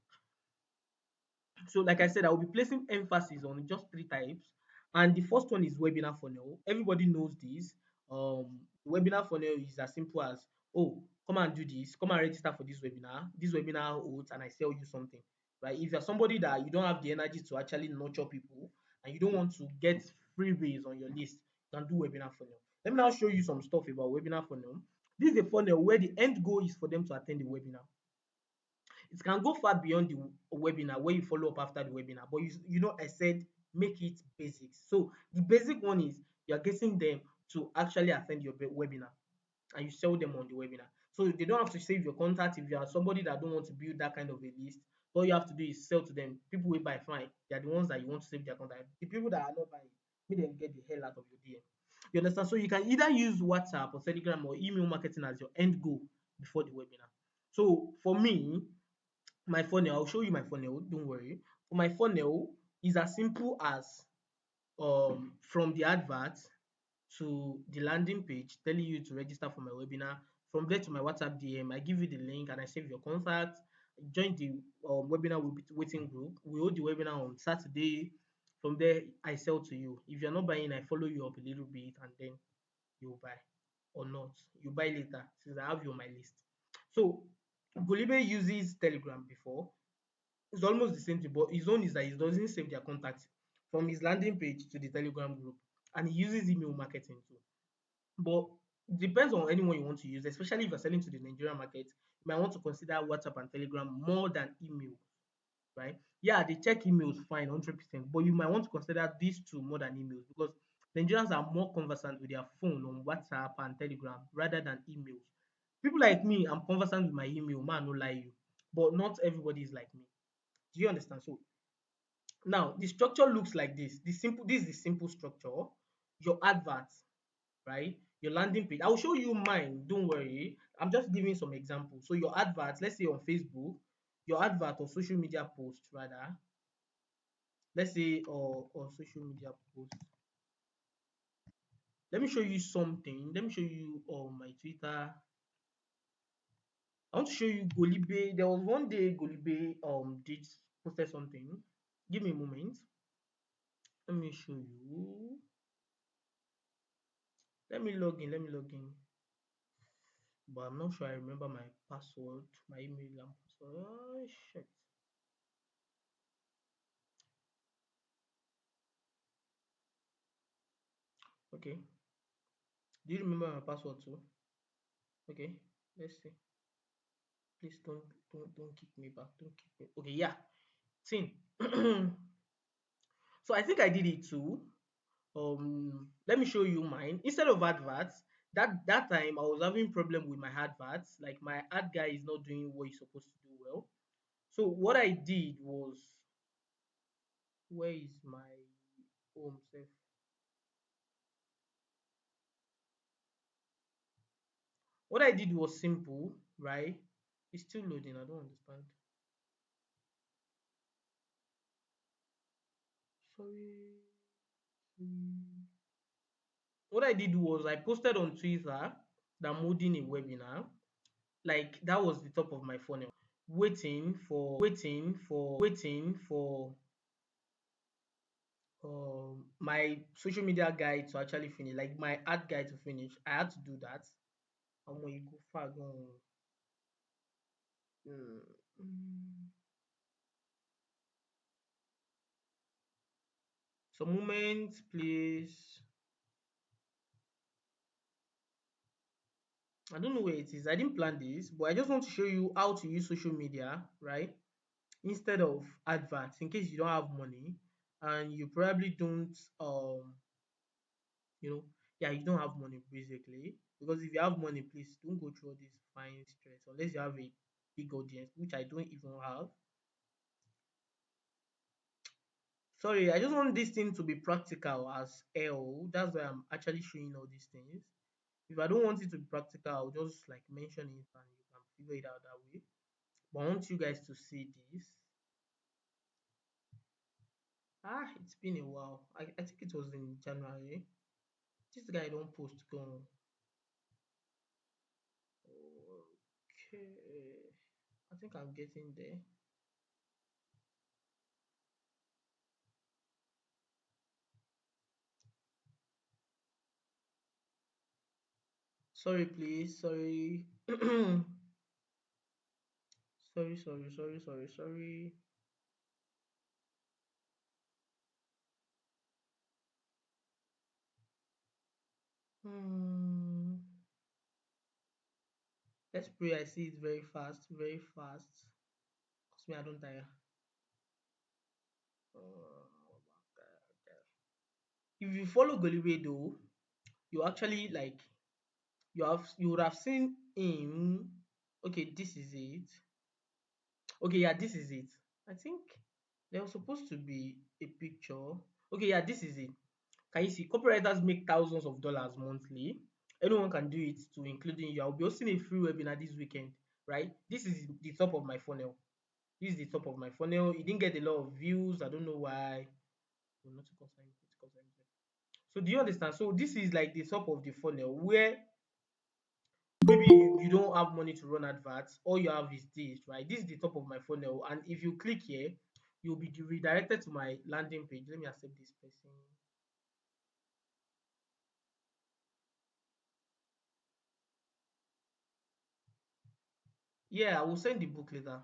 So, like I said, I will be placing emphasis on just three types. And the first one is webinar funnel. Everybody knows this. Webinar funnel is as simple as, oh, come and do this, come and register for this webinar. This webinar holds, and I sell you something. Right? If you're somebody that you don't have the energy to actually nurture people and you don't want to get freebies on your list, you can do webinar funnel. Let me now show you some stuff about webinar funnel. This is a funnel where the end goal is for them to attend the webinar. It can go far beyond the webinar where you follow up after the webinar, but you know I said make it basic. So the basic one is you're getting them to actually attend your webinar and you sell them on the webinar. So they don't have to save your contact. If you are somebody that don't want to build that kind of a list, all you have to do is sell to them. People will buy fine. They are the ones that you want to save their contact. The people that are not buying, make them get the hell out of your DM. You understand? So you can either use WhatsApp or Telegram or email marketing as your end goal before the webinar. So for me, my funnel, I'll show you my funnel, don't worry. For my funnel is as simple as from the advert to the landing page telling you to register for my webinar. From there to my WhatsApp DM, I give you the link and I save your contact. Join the webinar waiting group. We hold the webinar on Saturday. From there, I sell to you. If you're not buying, I follow you up a little bit and then you buy or not. You buy later since I have you on my list. So Golibe uses Telegram before. It's almost the same thing, but his own is that he doesn't save their contacts from his landing page to the Telegram group, and he uses email marketing too. But it depends on anyone you want to use, especially if you're selling to the Nigerian market. You might want to consider WhatsApp and Telegram more than email, right? Yeah, they check emails fine, 100%, but you might want to consider these two more than emails because Nigerians are more conversant with their phone on WhatsApp and Telegram rather than emails. People like me, I'm conversant with my email, man, no lie you, but not everybody is like me. Do you understand? So now the structure looks like this. This is the simple structure. Your advert, right? Your landing page. I will show you mine. Don't worry. I'm just giving some examples. So your advert, let's say on Facebook, your advert or social media post rather. Let's say or social media post. Let me show you something. Let me show you on my Twitter. I want to show you Golibe. There was one day Golibe did posted something. Give me a moment. Let me show you. Let me log in. Let me log in. But I'm not sure I remember my password, my email and password. Oh, shit. Okay. Do you remember my password too? Okay. Let's see. Please don't kick me back. Don't kick me. Okay, yeah. Thing. So I think I did it too. Let me show you mine. Instead of adverts, that time I was having problem with my adverts. Like my ad guy is not doing what he's supposed to do well. So what I did was, where is my home safe? What I did was simple, right? It's still loading. I don't understand. sorry. What I did was I posted on Twitter that I'm holding a webinar. Like that was the top of my funnel. Waiting for my social media guy to actually finish, like my ad guy to finish. I had to do that. And when you go far gone. Mm, mm. So moment, please. I don't know where it is. I didn't plan this, but I just want to show you how to use social media, right? Instead of adverts, in case you don't have money and you probably don't you know, yeah, you don't have money basically. Because if you have money, please don't go through all this fine stress unless you have a big audience, which I don't even have. Sorry, I just want this thing to be practical as hell. That's why I'm actually showing all these things. If I don't want it to be practical, I'll just like mention it and you can figure it out that way. But I want you guys to see this. It's been a while. I think it was in January. This guy don't post gone. Okay. I think I'm getting there. Sorry, please. Sorry. Sorry. Hmm. Let's pray I see it very fast, very fast. Cause me, I don't tire. Okay. If you follow Golibe though, you actually like you would have seen him. Okay, this is it. Okay, yeah, this is it. I think there was supposed to be a picture. Okay, yeah, this is it. Can you see? Copywriters make thousands of dollars monthly. Anyone can do it to including you. I'll be hosting a free webinar this weekend, right? This is the top of my funnel. This is the top of my funnel. It didn't get a lot of views. I don't know why. Oh, not to concern me, it's concern me. So do you understand? So this is like the top of the funnel where maybe you don't have money to run adverts. All you have is this, right? This is the top of my funnel. And if you click here, you'll be redirected to my landing page. Let me accept this person. Yeah, I will send the book later.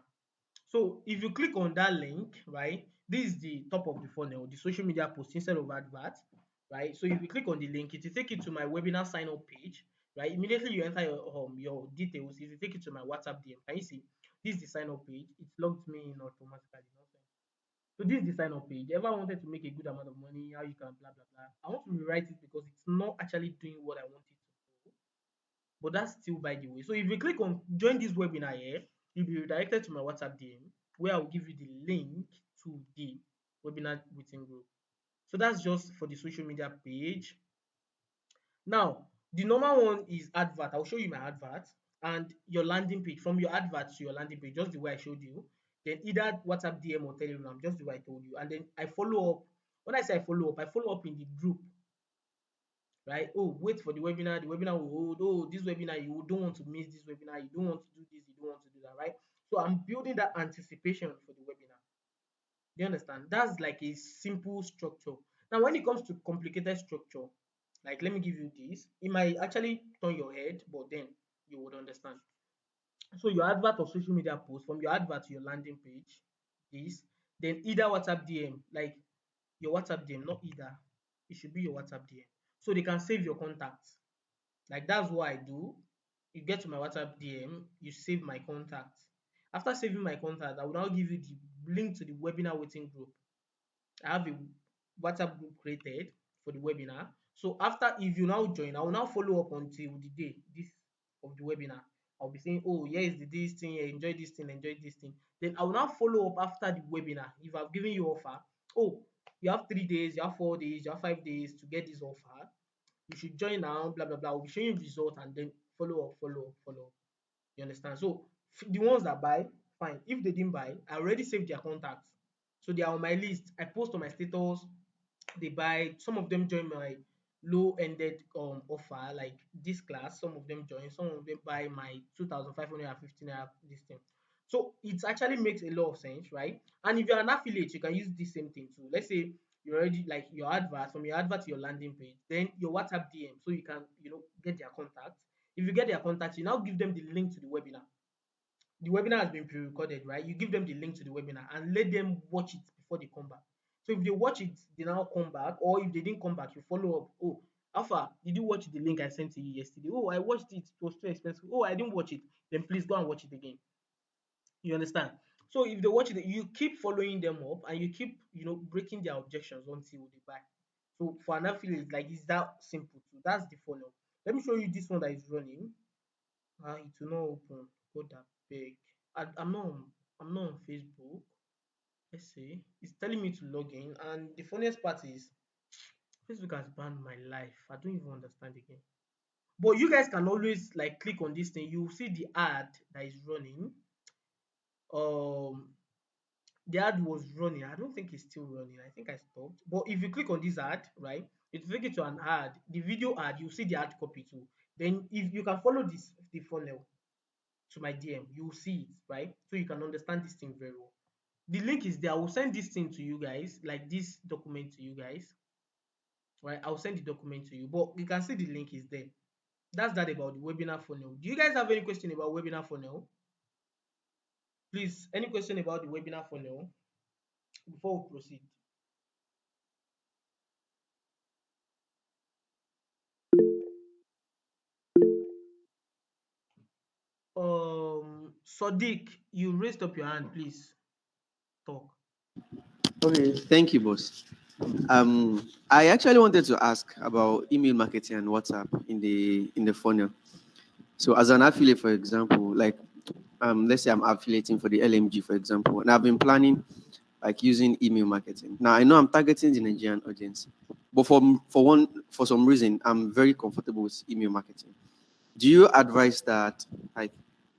So if you click on that link, right, this is the top of the funnel, the social media post instead of advert, right? So if you click on the link, it will take you to my webinar sign up page, right? Immediately you enter your details, it will take you to my WhatsApp DM. Can you see? This is the sign up page. It logged me in automatically. So this is the sign up page. Ever wanted to make a good amount of money, how you can blah blah blah. I want to rewrite it because it's not actually doing what I want it to do. But that's still by the way. So if you click on join this webinar here, you'll be redirected to my WhatsApp DM where I'll give you the link to the webinar waiting group. So that's just for the social media page. Now, the normal one is advert. I'll show you my advert and your landing page. From your advert to your landing page, just the way I showed you. Then either WhatsApp DM or Telegram, just the way I told you. And then I follow up. When I say I follow up in the group, right? Oh, wait for the webinar will hold. Oh, this webinar, you don't want to miss this webinar, you don't want to do this, you don't want to do that, right? So I'm building that anticipation for the webinar. Do you understand? That's like a simple structure. Now, when it comes to complicated structure, like let me give you this, it might actually turn your head, but then you would understand. So your advert or social media post, from your advert to your landing page, this, then either WhatsApp DM, like your WhatsApp DM, not either. It should be your WhatsApp DM. So they can save your contacts. Like that's what I do. You get to my WhatsApp DM, you save my contact. After saving my contact, I will now give you the link to the webinar waiting group. I have a WhatsApp group created for the webinar. So after, if you now join, I will now follow up until the day this of the webinar. I'll be saying, oh, here is the this thing, enjoy this thing, enjoy this thing. Then I will now follow up after the webinar. If I've given you offer, oh, you have 3 days, you have 4 days, you have 5 days to get this offer. You should join now, blah blah blah. We'll be showing you result and then follow up. You understand? So the ones that buy, fine. If they didn't buy, I already saved their contacts. So they are on my list. I post on my status. they buy. Some of them join my low-ended offer, like this class. Some of them join. Some of them buy my 2,550 naira this thing. So it actually makes a lot of sense, right? And if you're an affiliate, you can use the same thing too. Let's say you already like your advert, from your advert to your landing page, then your WhatsApp DM, so you can get their contact. If you get their contact, you now give them the link to the webinar. The webinar has been pre-recorded, right? You give them the link to the webinar and let them watch it before they come back. So if they watch it, they now come back, or if they didn't come back, you follow up. Oh, Alpha, did you watch the link I sent to you yesterday? Oh, I watched it. It was too expensive. Oh, I didn't watch it. Then please go and watch it again. You understand? So if they watch it, you keep following them up and you keep, breaking their objections until they buy. So for an affiliate, like it's that simple too. That's the funnel. Let me show you this one that is running. It will not open. God that big. I'm not on Facebook. Let's see. It's telling me to log in, and the funniest part is Facebook has banned my life. I don't even understand again. But you guys can always like click on this thing. You see the ad that is running. Um, the ad was running. I don't think it's still running. I think I stopped. But if you click on this ad, right, it will take you to an ad. The video ad, you see the ad copy too. Then if you can follow the funnel to my DM, you will see it, right? So you can understand this thing very well. The link is there. I will send this thing to you guys, like this document to you guys, right? I'll send the document to you, but you can see the link is there. That's that about the webinar funnel. Do you guys have any question about webinar funnel? Please, any question about the webinar funnel before we proceed? Sadiq, you raised up your hand. Please talk. Okay, thank you, boss. I actually wanted to ask about email marketing and WhatsApp in the funnel. So, as an affiliate, for example, like let's say I'm affiliating for the LMG, for example, and I've been planning like using email marketing. Now I know I'm targeting the Nigerian audience, but for some reason I'm very comfortable with email marketing. Do you advise that like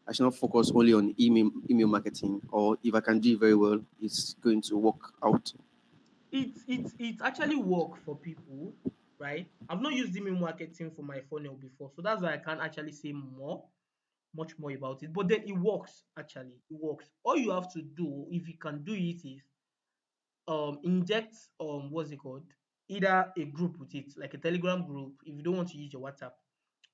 I should not focus only on email marketing, or if I can do it very well, it's going to work out? It actually work for people, right? I've not used email marketing for my funnel before, so that's why I can't actually say much more about it. But then it works actually. It works. All you have to do, if you can do it, is inject what's it called? Either a group with it, like a Telegram group, if you don't want to use your WhatsApp,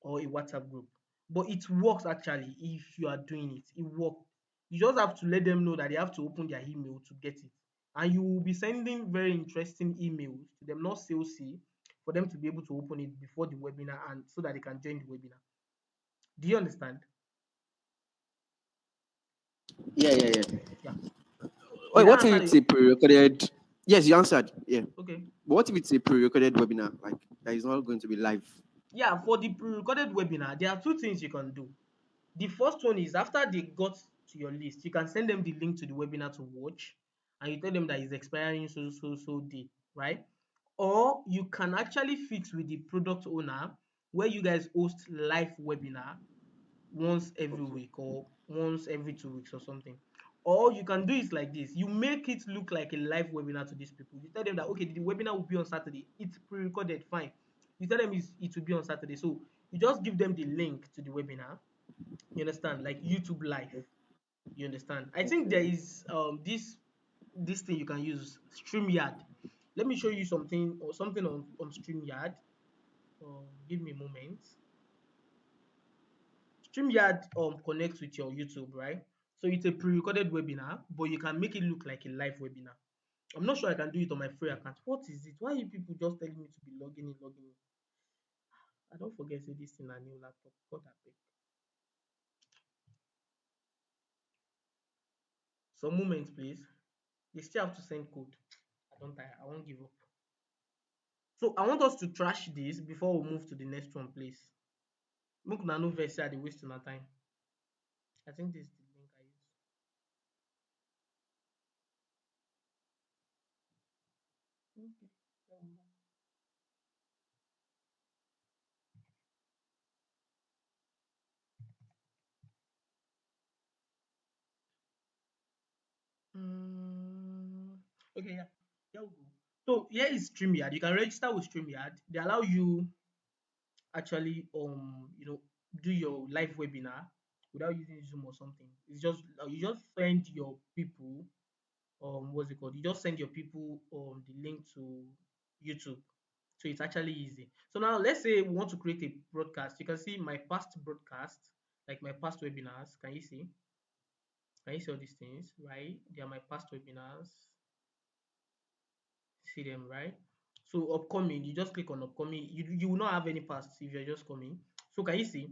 or a WhatsApp group. But it works actually if you are doing it. It works. You just have to let them know that they have to open their email to get it. And you will be sending very interesting emails to them, not salesy, for them to be able to open it before the webinar and so that they can join the webinar. Do you understand? Yeah, yeah, yeah. Yeah. Did Wait, I what if answer it's a the pre-recorded? Yes, you answered. Yeah. okay? But what if it's a pre-recorded webinar? Like that is not going to be live. Yeah, for the pre-recorded webinar, there are two things you can do. The first one is after they got to your list, you can send them the link to the webinar to watch, and you tell them that it's expiring so day, right? Or you can actually fix with the product owner where you guys host live webinar once every Okay. week or once every 2 weeks or something. Or you can do it like this. You make it look like a live webinar to these people. You tell them that okay, the webinar will be on Saturday. It's pre-recorded, fine. You tell them it will be on Saturday. So you just give them the link to the webinar. You understand? Like YouTube live. You understand? I think there Okay. is this thing you can use, StreamYard. Let me show you something on StreamYard. Give me a moment. StreamYard connects with your YouTube, right? So it's a pre-recorded webinar, but you can make it look like a live webinar. I'm not sure I can do it on my free account. What is it? Why are you people just telling me to be logging in? I don't forget say this thing a new laptop. God abeg. Some moments, please. They still have to send code. I don't tire. I won't give up. So I want us to trash this before we move to the next one, please. Make una no vex say I dey waste una time. I think this is the link I use. Okay. Mm, okay, yeah. Here we go. So here is StreamYard. You can register with StreamYard. They allow you actually do your live webinar without using Zoom or something. It's just you just send your people what's it called? You just send your people the link to YouTube. So it's actually easy. So now let's say we want to create a broadcast. You can see my past broadcast, like my past webinars. Can you see? Can you see all these things? Right? They are my past webinars. See them, right? So upcoming, you just click on upcoming. You will not have any past if you're just coming. So can you see?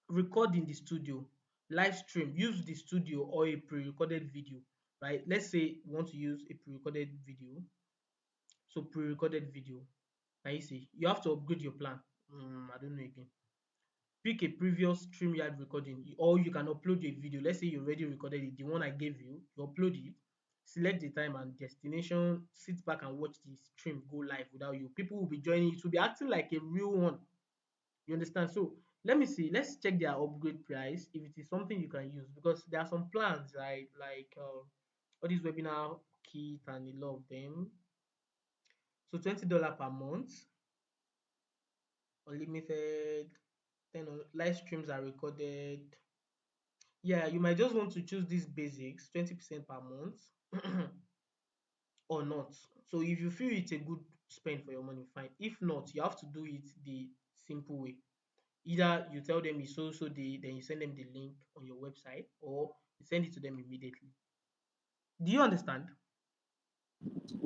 Record in the studio, live stream, use the studio or a pre-recorded video, right? Let's say you want to use a pre-recorded video. So pre-recorded video, can you see? You have to upgrade your plan. I don't know again. Pick a previous StreamYard recording, or you can upload a video. Let's say you already recorded it, the one I gave you, you upload it, select the time and destination, sit back and watch the stream go live without you. People will be joining, it will be acting like a real one. You understand? So let me see. Let's check their upgrade price if it is something you can use, because there are some plans, right? Like all these webinar kit and a lot of them. So $20 per month, unlimited. Then live streams are recorded. Yeah, you might just want to choose these basics, 20% per month, or not. So if you feel it's a good spend for your money, fine. If not, you have to do it the simple way. Either you tell them it's so day, then you send them the link on your website, or you send it to them immediately. Do you understand?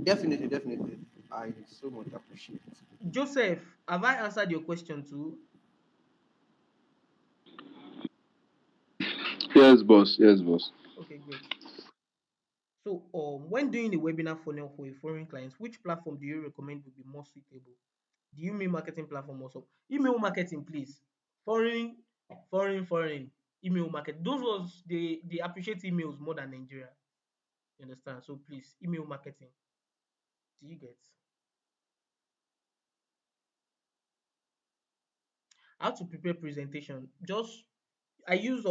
Definitely, definitely. I so much appreciate it. Joseph, have I answered your question too? Yes, boss. Yes, boss. Okay, great. So, when doing a webinar funnel for a foreign client, which platform do you recommend would be more suitable? The email marketing platform also. Email marketing, please. Foreign, foreign. Email market. Those was they appreciate emails more than Nigeria. You understand? So please, email marketing. Do you get? How to prepare presentation? Just I use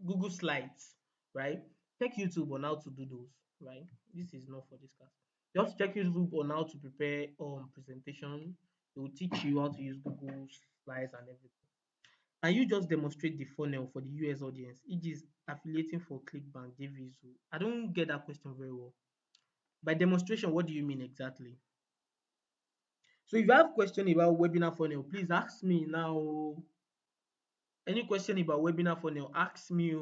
Google Slides, right? Check YouTube on how to do those, right? This is not for this class. Just check YouTube on how to prepare presentation. They will teach you how to use Google Slides and everything. And you just demonstrate the funnel for the US audience, e.g. affiliating for ClickBank, JVZoo. I don't get that question very well. By demonstration, what do you mean exactly? So if you have question about webinar funnel, please ask me now. Any question about webinar funnel, ask me.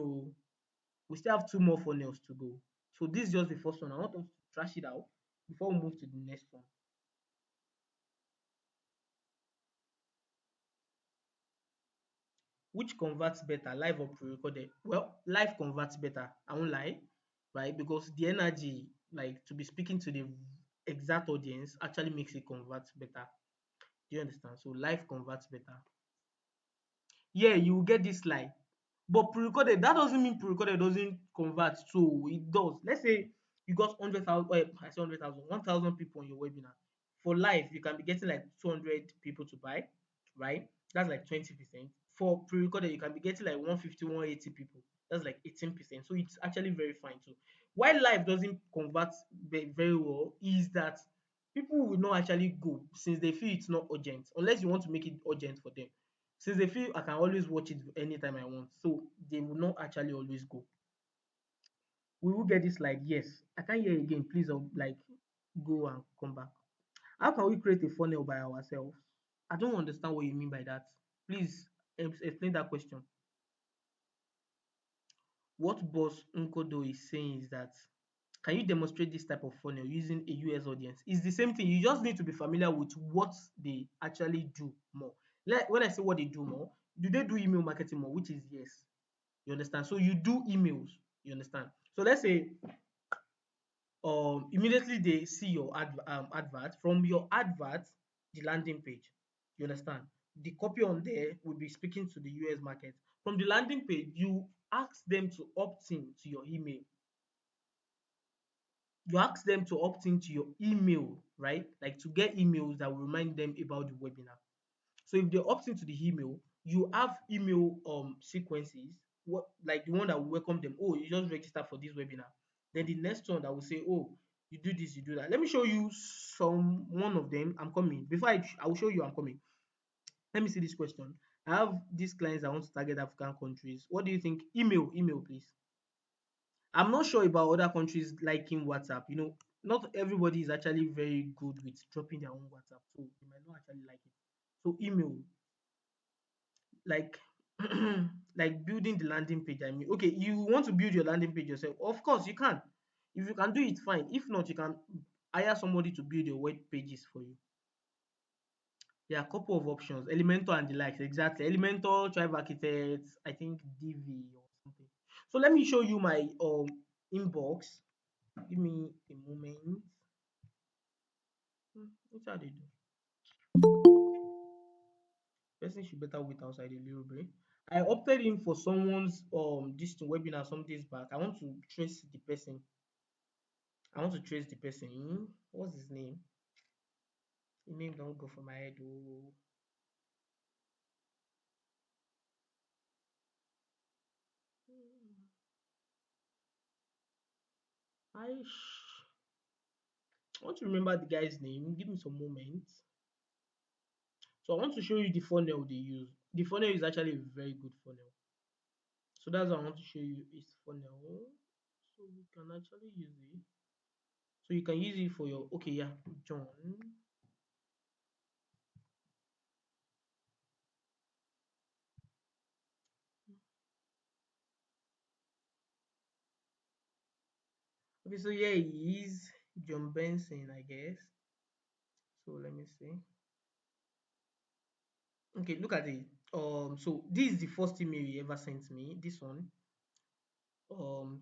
We still have two more funnels to go. So this is just the first one. I want us to trash it out before we move to the next one. Which converts better, live or pre-recorded? Well, live converts better. I won't lie, right? Because the energy, like to be speaking to the exact audience, actually makes it convert better. Do you understand? So live converts better. Yeah, you will get this line. But pre-recorded, that doesn't mean pre-recorded doesn't convert. So it does. Let's say you got 100,000, I say 100,000, 1,000 people on your webinar. For live, you can be getting like 200 people to buy, right? That's like 20%. For pre-recorded, you can be getting like 150, 180 people. That's like 18%. So it's actually very fine too. Why live doesn't convert very well is that people will not actually go since they feel it's not urgent, unless you want to make it urgent for them. Since they feel I can always watch it anytime I want, so they will not actually always go. We will get this slide. Yes, I can't hear again. Please, like go and come back. How can we create a funnel by ourselves? I don't understand what you mean by that. Please explain that question. What Boss Nkodo is saying is that can you demonstrate this type of funnel using a US audience? It's the same thing. You just need to be familiar with what they actually do more. Like when I say what they do more, do they do email marketing more? Which is yes. You understand? So you do emails. You understand? So let's say immediately they see your advert. From your advert, the landing page. You understand? The copy on there will be speaking to the US market. From the landing page, you ask them to opt in to your email. You ask them to opt into your email, right? Like to get emails that will remind them about the webinar. So if they opt into the email, you have email sequences, what like the one that will welcome them. Oh, you just register for this webinar. Then the next one that will say, oh, you do this, you do that. Let me show you some one of them. I'm coming. Before I will show you I'm coming. Let me see this question. I have these clients I want to target African countries. What do you think? Email, please. I'm not sure about other countries liking WhatsApp. Not everybody is actually very good with dropping their own WhatsApp, so they might not actually like it. So email, like like building the landing page. I mean, okay, you want to build your landing page yourself? Of course, you can. If you can do it, fine. If not, you can hire somebody to build your web pages for you. There are a couple of options, Elementor and the likes. Exactly, Elementor, Tribe Architects, I think DV or something. So let me show you my inbox. Give me a moment. What are they do? Person should better wait outside a little bit. I opted in for someone's this webinar some days back. I want to trace the person. What's his name? The name don't go for my head. Oh. I want to remember the guy's name. Give me some moments. So I want to show you the funnel they use. The funnel is actually a very good funnel. So that's what I want to show you is funnel. So we can actually use it. So you can use it for your okay, yeah, John. Okay, so yeah, he is John Benson, I guess. So let me see. Okay, look at it. So this is the first email he ever sent me. This one,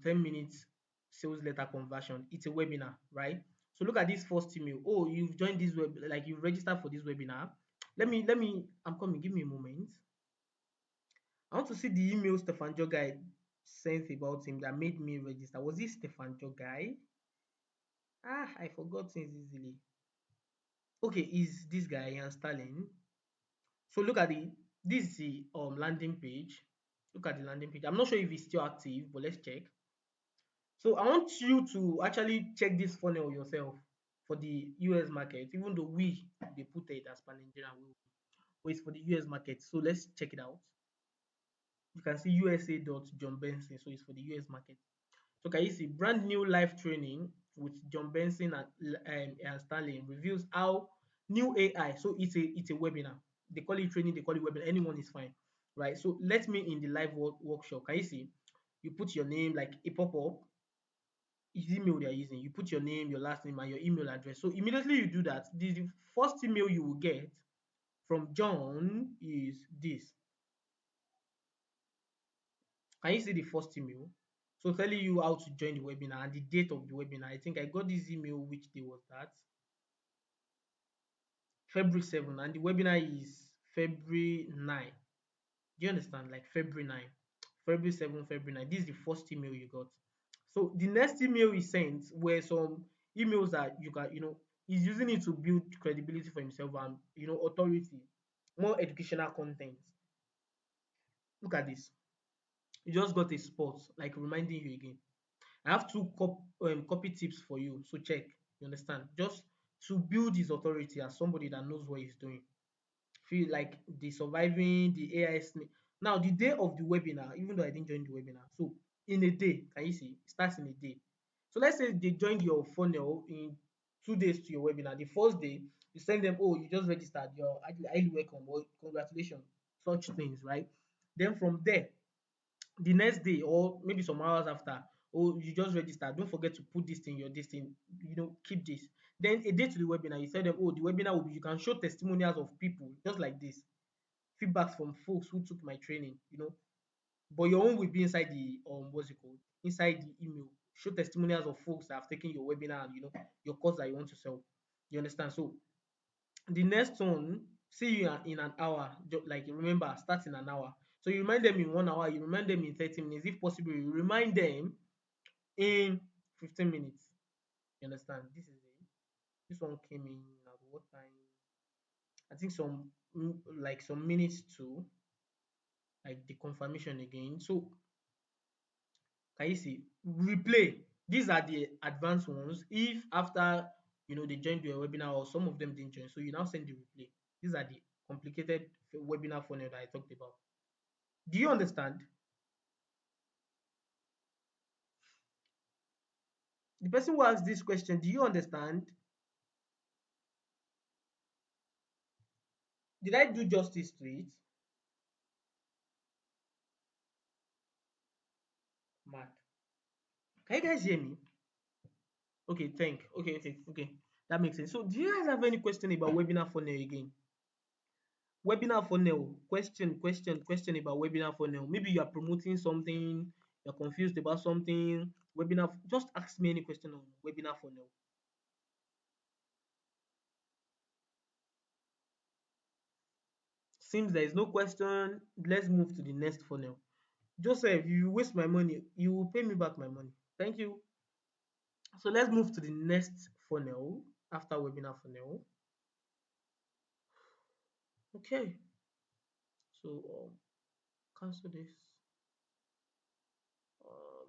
10 minutes sales letter conversion. It's a webinar, right? So look at this first email. Oh, you've joined this web, like you've registered for this webinar. Let me. I'm coming. Give me a moment. I want to see the email Stefan Jogai sent about him that made me register. Was it Stefan Jogai? I forgot things easily. Okay, is this guy Ian Stalin? So look at this is the landing page. Look at the landing page. I'm not sure if it's still active, but let's check. So I want you to actually check this funnel yourself for the US market, even though they put it as pan Nigerian, but it's for the US market. So let's check it out. You can see USA dot John Benson. So it's for the US market. So can you see brand new live training with John Benson and Stanley reveals how new AI. So it's a webinar. They call it training. They call it webinar. Anyone is fine, right? So let me in the live workshop. Can you see? You put your name like a pop up. Is email they are using. You put your name, your last name, and your email address. So immediately you do that, the first email you will get from John is this. Can you see the first email? So telling you how to join the webinar and the date of the webinar. I think I got this email, which day was that? February 7, and the webinar is February 9. Do you understand? Like February 9, February 7, February 9. This is the first email you got. So the next email he sent were some emails that you can, he's using it to build credibility for himself and, authority, more educational content. Look at this. You just got a spot, like reminding you again. I have two copy tips for you. So check. You understand? Just to build his authority as somebody that knows what he's doing. Feel like the surviving the AI snake. Now the day of the webinar, even though I didn't join the webinar, so in a day, can you see? It starts in a day. So let's say they joined your funnel in 2 days to your webinar. The first day, you send them, oh, you just registered, you're highly welcome, or congratulations, such things, right? Then from there, the next day or maybe some hours after, oh, you just registered, don't forget to put this thing, your this thing, keep this. Then a day to the webinar, you tell them, oh, the webinar will be, you can show testimonials of people just like this, feedbacks from folks who took my training, but your own will be inside the what's it called, inside the email. Show testimonials of folks that have taken your webinar and your course that you want to sell. You understand? So the next one, see you in an hour. Like remember, start in an hour. So you remind them in 1 hour, you remind them in 30 minutes. If possible, you remind them in 15 minutes. You understand? This is it. This one came in at what time? I think like some minutes to like the confirmation again. So can you see? Replay. These are the advanced ones. If after they joined your webinar or some of them didn't join, so you now send the replay. These are the complicated webinar funnel that I talked about. Do you understand? The person who asked this question, do you understand? Did I do justice to it? Mad. Can you guys hear me? Okay, okay. That makes sense. So do you guys have any question about webinar funnel again? Webinar funnel, question about webinar funnel. Maybe you are promoting something, you're confused about something. Webinar, just ask me any question on webinar funnel. Seems there is no question. Let's move to the next funnel. Joseph, you waste my money, you will pay me back my money. Thank you. So let's move to the next funnel after webinar funnel. Okay. So cancel this. Um,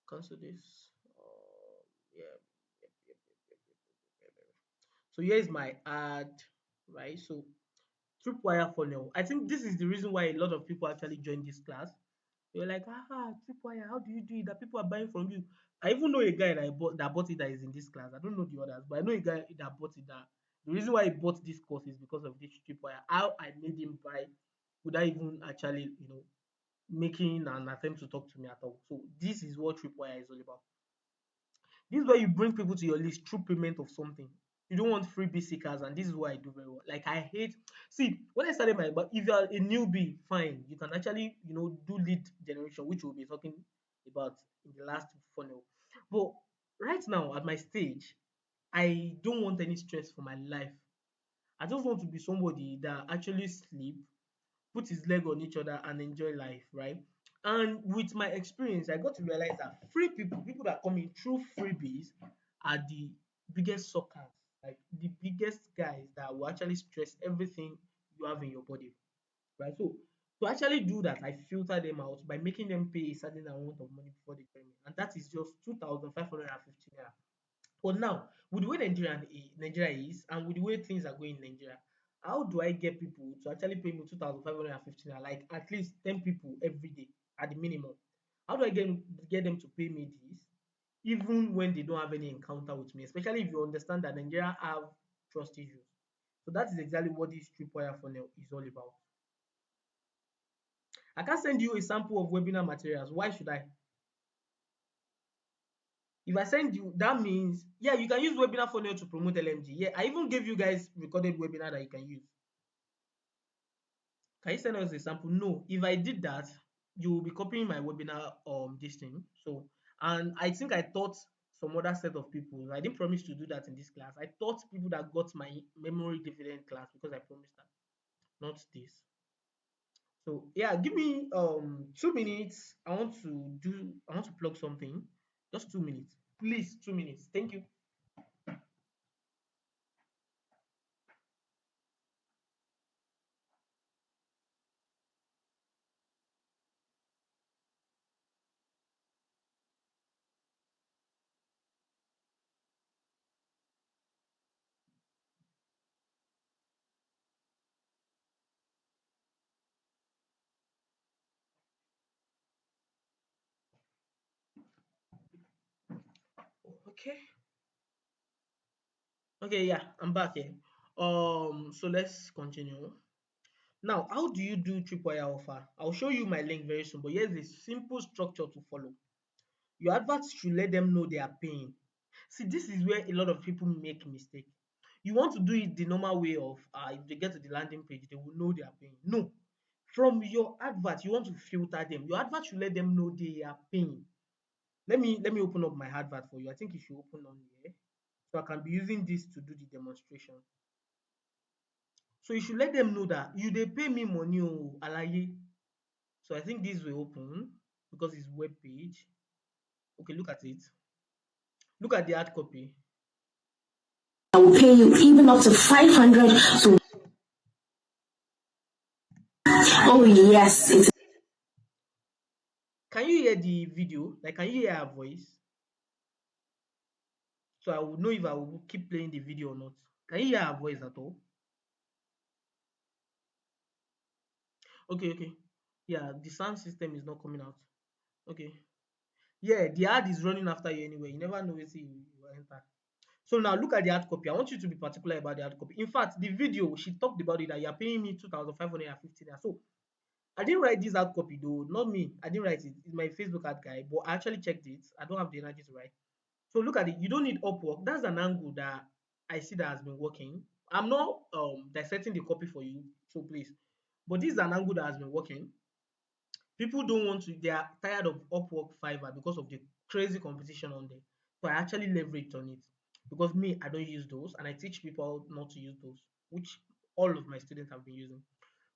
cancel this. Yeah. So here is my ad, right? So Tripwire funnel. I think this is the reason why a lot of people actually join this class. They're like, Tripwire, how do you do it? That people are buying from you. I even know a guy that bought it that is in this class. I don't know the others, but I know a guy that bought it that the reason why he bought this course is because of this Tripwire. How I made him buy without even actually, making an attempt to talk to me at all. So this is what Tripwire is all about. This is where you bring people to your list through payment of something. You don't want freebie seekers, and this is what I do very well. Like I hate, see, when I started but if you're a newbie, fine, you can actually, do lead generation, which we'll be talking about in the last funnel. But right now at my stage, I don't want any stress for my life. I just want to be somebody that actually sleep, put his leg on each other and enjoy life, right? And with my experience, I got to realize that free people that come in through freebies are the biggest suckers, like the biggest guys that will actually stress everything you have in your body, right? So to actually do that, I filter them out by making them pay a certain amount of money before they join me, and that is just 2,550 naira. But now, with the way Nigeria is, and with the way things are going in Nigeria, how do I get people to actually pay me 2,550 naira, like at least 10 people every day at the minimum? How do I get them to pay me this, even when they don't have any encounter with me? Especially if you understand that Nigeria have trust issues. So that is exactly what this Tripwire funnel is all about. I can send you a sample of webinar materials. Why should I? If I send you, that means, yeah, you can use webinar funnel to promote LMG. Yeah, I even gave you guys recorded webinar that you can use. Can you send us a sample? No. If I did that, you will be copying my webinar this thing. So, and I think I taught some other set of people. I didn't promise to do that in this class. I taught people that got my memory dividend class because I promised that, not this. So yeah, give me 2 minutes. I want to plug something. Just 2 minutes. Please, 2 minutes. Thank you. Okay. Okay, yeah, I'm back here. So let's continue. Now, how do you do tripwire offer? I'll show you my link very soon, but here's a simple structure to follow. Your adverts should let them know they are paying. See, this is where a lot of people make mistake. You want to do it the normal way of if they get to the landing page, they will know they are paying. No, from your advert, you want to filter them. Your advert should let them know they are paying. Let me open up my advert for you. I think you should open on here. So I can be using this to do the demonstration. So you should let them know that you dey pay me money alaye. So I think this will open because it's web page. Okay, look at it. Look at the hard copy. I will pay you even up to 500 to. Oh yes, it's. Can you hear the video? Like, can you hear her voice? So I would know if I will keep playing the video or not. Can you hear her voice at all? Okay, okay. Yeah, the sound system is not coming out. Okay. Yeah, the ad is running after you anyway. You never know where you enter. So now look at the hard copy. I want you to be particular about the hard copy. In fact, the video she talked about it that you're paying me 2,550 naira. So I didn't write this hard copy though, not me. I didn't write it. It's my Facebook ad guy, but I actually checked it. I don't have the energy to write. So look at it. You don't need Upwork. That's an angle that I see that has been working. I'm not dissecting the copy for you, so please. But this is an angle that has been working. People don't want to, they are tired of Upwork, Fiverr because of the crazy competition on there. So I actually leveraged on it because me, I don't use those and I teach people not to use those, which all of my students have been using.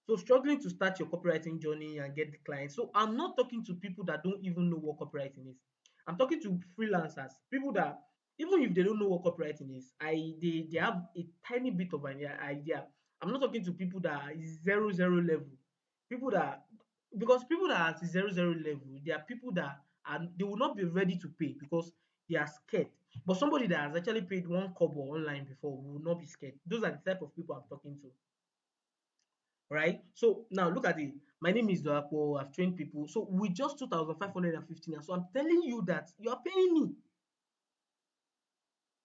So struggling to start your copywriting journey and get the clients. So I'm not talking to people that don't even know what copywriting is. I'm talking to freelancers, people that even if they don't know what copywriting is, they have a tiny bit of an idea. I'm not talking to people that are zero level. People that because people that are at zero level, they are people that are they will not be ready to pay because they are scared. But somebody that has actually paid one kobo online before will not be scared. Those are the type of people I'm talking to, right? So now look at it. My name is Doapo. I've trained people. So with just 2,515, so I'm telling you that you are paying me.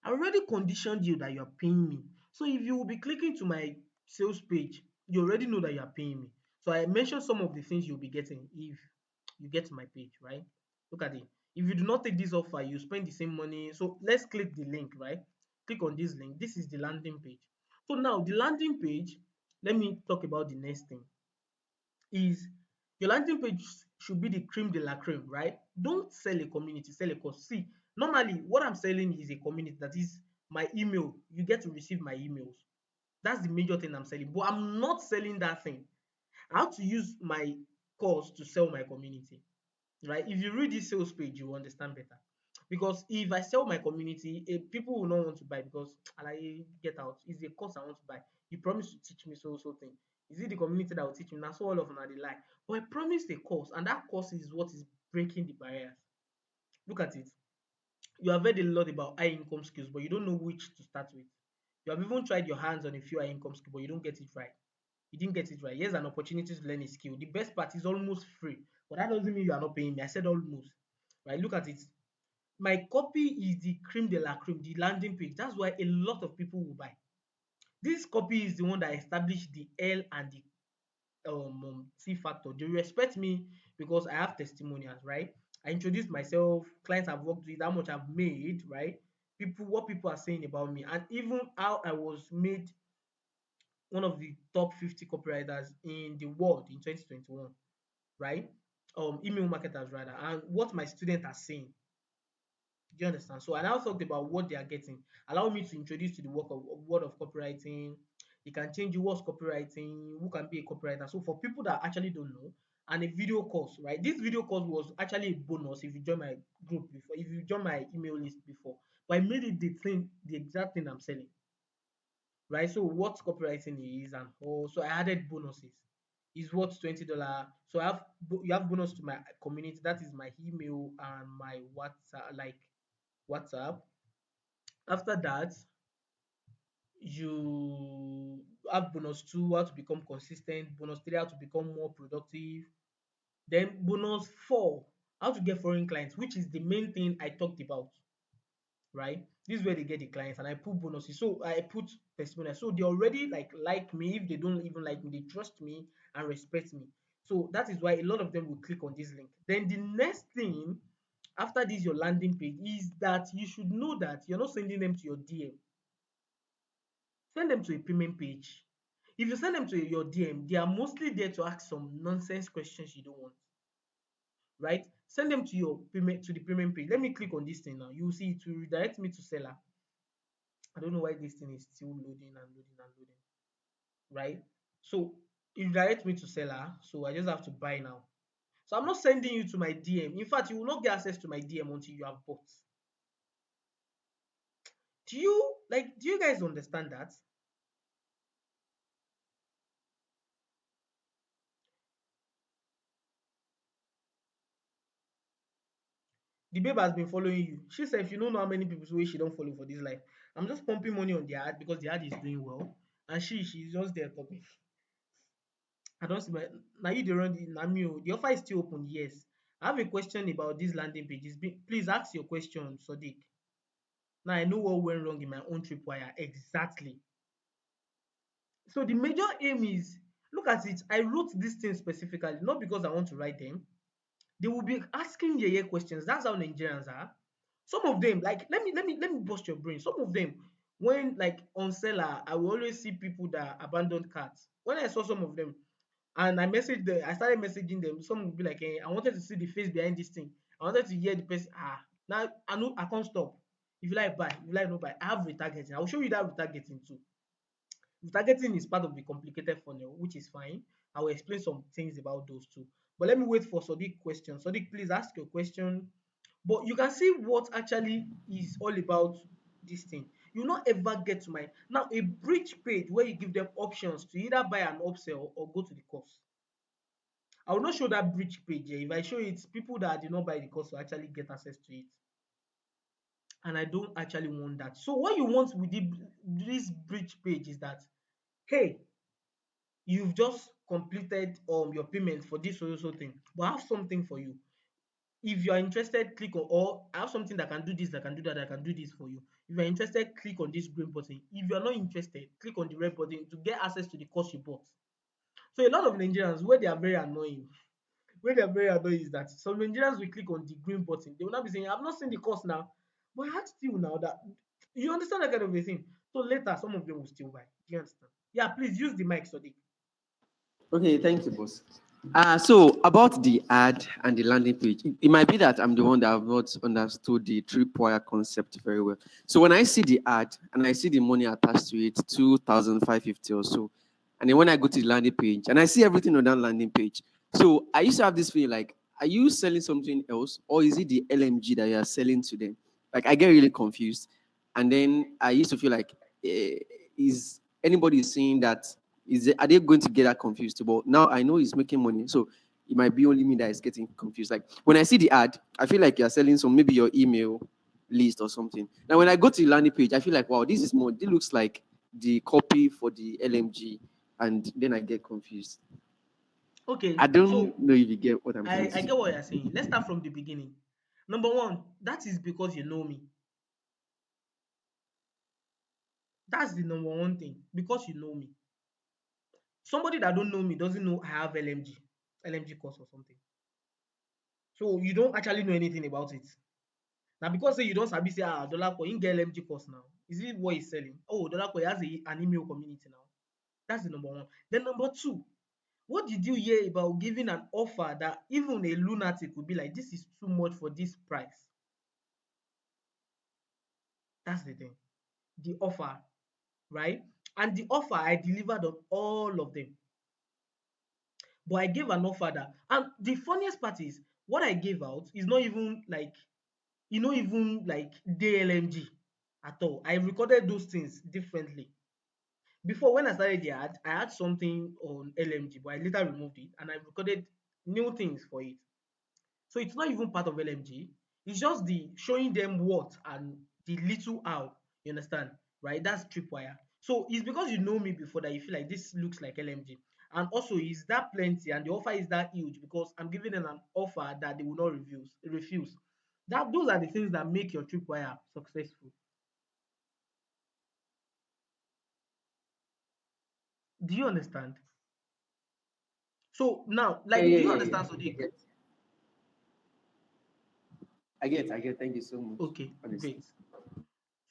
I already conditioned you that you are paying me. So if you will be clicking to my sales page, you already know that you are paying me. So I mentioned some of the things you'll be getting if you get to my page, right? Look at it. If you do not take this offer, you spend the same money. So let's click the link, right? Click on this link. This is the landing page. So now the landing page, let me talk about the next thing is your landing page should be the cream de la cream, right? Don't sell a community, sell a course. See, normally what I'm selling is a community, that is my email. You get to receive my emails. That's the major thing I'm selling, but I'm not selling that thing. I have to use my course to sell my community, right? If you read this sales page, you will understand better. Because if I sell my community, people will not want to buy because I get out. It's a course I want to buy. You promise to teach me so thing. Is it the community that will teach me? Now, so all of them are the lie. But I promised a course, and that course is what is breaking the barriers. Look at it. You have heard a lot about high income skills, but you don't know which to start with. You have even tried your hands on a few high income skills, but you don't get it right. You didn't get it right. Here's an opportunity to learn a skill. The best part is almost free, but that doesn't mean you are not paying me. I said almost. Right? Look at it. My copy is the cream de la cream, the landing page. That's why a lot of people will buy. This copy is the one that established the L and the C factor. They respect me because I have testimonials, right? I introduced myself, clients I've worked with, how much I've made, right? People, what people are saying about me, and even how I was made one of the top 50 copywriters in the world in 2021, right? Email marketers rather, and what my students are saying. Do you understand? So I now talked about what they are getting. Allow me to introduce to the world of copywriting. It can change you what's copywriting, who can be a copywriter. So for people that actually don't know, and a video course, right? This video course was actually a bonus if you join my group before, if you join my email list before. But I made it the thing, the exact thing I'm selling, right? So what copywriting is and all. So I added bonuses. Is what $20. So you have bonus to my community. That is my email and my WhatsApp, like WhatsApp. After that, you have bonus two, how to become consistent. Bonus three, how to become more productive. Then bonus four, how to get foreign clients, which is the main thing I talked about, right? This is where they get the clients, and I put bonuses. So I put testimonials. So they already like me. If they don't even like me, they trust me and respect me. So that is why a lot of them will click on this link. Then the next thing after this, your landing page, is that you should know that you're not sending them to your DM. Send them to a payment page. If you send them to your DM, they are mostly there to ask some nonsense questions you don't want, right? Send them to your payment to the payment page. Let me click on this thing now. You will see it will redirect me to seller. I don't know why this thing is still loading and loading and loading, right? So it redirects me to seller. So I just have to buy now. So I'm not sending you to my DM. In fact, you will not get access to my DM until you have bought. Do you guys understand that? The babe has been following you. She said if you don't know how many people wey she don't follow for this life. I'm just pumping money on the ad because the ad is doing well. And she's just there talking. I don't see my now you dey run the na me o. The offer is still open, yes. I have a question about this landing pages. Please ask your question, Sadiq. Now I know what went wrong in my own tripwire exactly. So the major aim is, look at it, I wrote this thing specifically, not because I want to write them. They will be asking yeye questions. That's how Nigerians are. Some of them, like, let me bust your brain. Some of them, when like on seller, I will always see people that abandoned carts. When I saw some of them, and I started messaging them. Some will be like, I wanted to see the face behind this thing. I wanted to hear the person. Now I know I can't stop. If you like buy, if you like no buy. I have retargeting. I will show you that retargeting too. Retargeting is part of the complicated funnel, which is fine. I will explain some things about those too. But let me wait for Sadiq question. Sadiq, please ask your question. But you can see what actually is all about this thing. You will not ever get to my now a bridge page where you give them options to either buy an upsell or go to the course. I will not show that bridge page here. If I show it, people that did not buy the course will actually get access to it. And I don't actually want that. So what you want with this bridge page is that, hey, you've just completed your payment for this so thing, but I have something for you. If you are interested, click on, or I have something that can do this, that can do that, that can do this for you. If you're interested, click on this green button. If you're not interested, click on the red button to get access to the course you bought. So a lot of Nigerians, where they are very annoying, is that some Nigerians will click on the green button. They will not be saying, I've not seen the course now. But I asked you now that you understand that kind of a thing. So later, some of them will still buy. Do you understand? Yeah, please use the mic, Sadiq. Okay, thank you, boss. So about the ad and the landing page, it might be that I'm the one that have not understood the tripwire concept very well. So when I see the ad and I see the money attached to it, 2,550 or so, and then when I go to the landing page and I see everything on that landing page, so I used to have this feeling like, are you selling something else, or is it the LMG that you are selling to them? Like I get really confused, and then I used to feel like, is anybody seeing that? Are they going to get that confused? But now I know he's making money, so it might be only me that is getting confused. Like when I see the ad, I feel like you're selling some, maybe your email list or something. Now when I go to the landing page, I feel like, wow, this is more. This looks like the copy for the LMG, and then I get confused. Okay, I don't so know if you get what I'm trying I to say. get what you're saying. Let's start from the beginning. Number one, that is because you know me. That's the number one thing. Because you know me. Somebody that don't know me doesn't know I have LMG course or something. So you don't actually know anything about it. Now because say you don't sabi say Dolapo he get LMG course now. Is it what he's selling? Oh, Dolapo he has an email community now. That's the number one. Then number two, what did you hear about giving an offer that even a lunatic would be like, this is too much for this price? That's the thing. The offer, right? And the offer I delivered on all of them. But I gave an offer that, and the funniest part is what I gave out is not even like, not even like DLMG at all. I recorded those things differently. Before, when I started the ad, I had something on LMG, but I later removed it and I recorded new things for it. So it's not even part of LMG. It's just the showing them what and the little how. You understand? Right? That's tripwire. So it's because you know me before that you feel like this looks like LMG. And also, is that plenty and the offer is that huge because I'm giving them an offer that they will not refuse. That those are the things that make your tripwire successful. Do you understand? So now, Yeah, like, yeah, do you yeah, yeah. understand, I Sadiq? get. I get. Thank you so much. Okay, Honestly. great.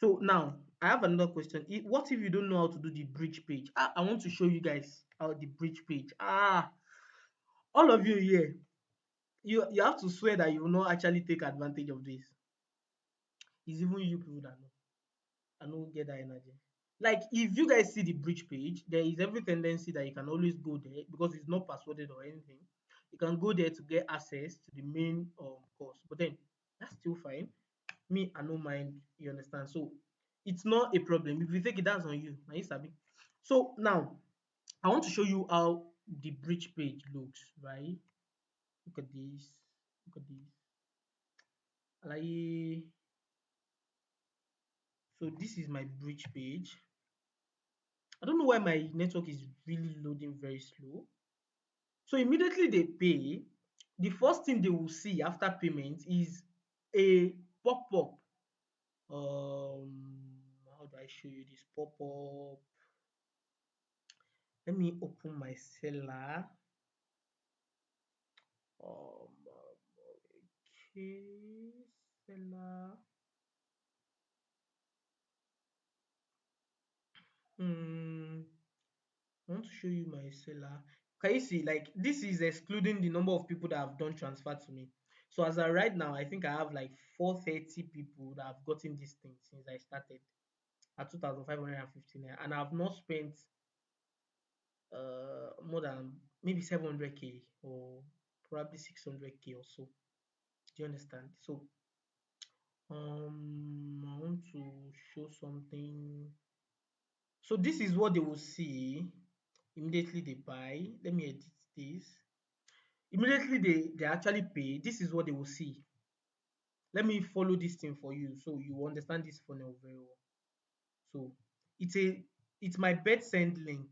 So now I have another question. What if you don't know how to do the bridge page? I want to show you guys how the bridge page. All of you here, you have to swear that you will not actually take advantage of this. It's even you people that know. I don't get that energy. Like if you guys see the bridge page, there is every tendency that you can always go there because it's not passworded or anything. You can go there to get access to the main course. But then that's still fine. Me, I no mind, you understand? So it's not a problem. If you take it, that's on you. Now you sabi. So now I want to show you how the bridge page looks, right? Look at this. Look at this. Alaye. So this is my bridge page. I don't know why my network is really loading very slow. So immediately they pay, the first thing they will see after payment is a pop-up. How do I show you this pop-up? Let me open my seller. Okay, seller. Hmm. I want to show you my seller. Can you see, like, this is excluding the number of people that have done transfer to me. So as of right now, I think I have like 430 people that have gotten this thing since I started at 2,550 naira, and I've not spent more than maybe 700k or probably 600k or so. Do you understand? So I want to show something. So this is what they will see immediately they buy. Let me edit this. Immediately they actually pay. This is what they will see. Let me follow this thing for you so you understand this funnel very well. So it's a it's my bet send link,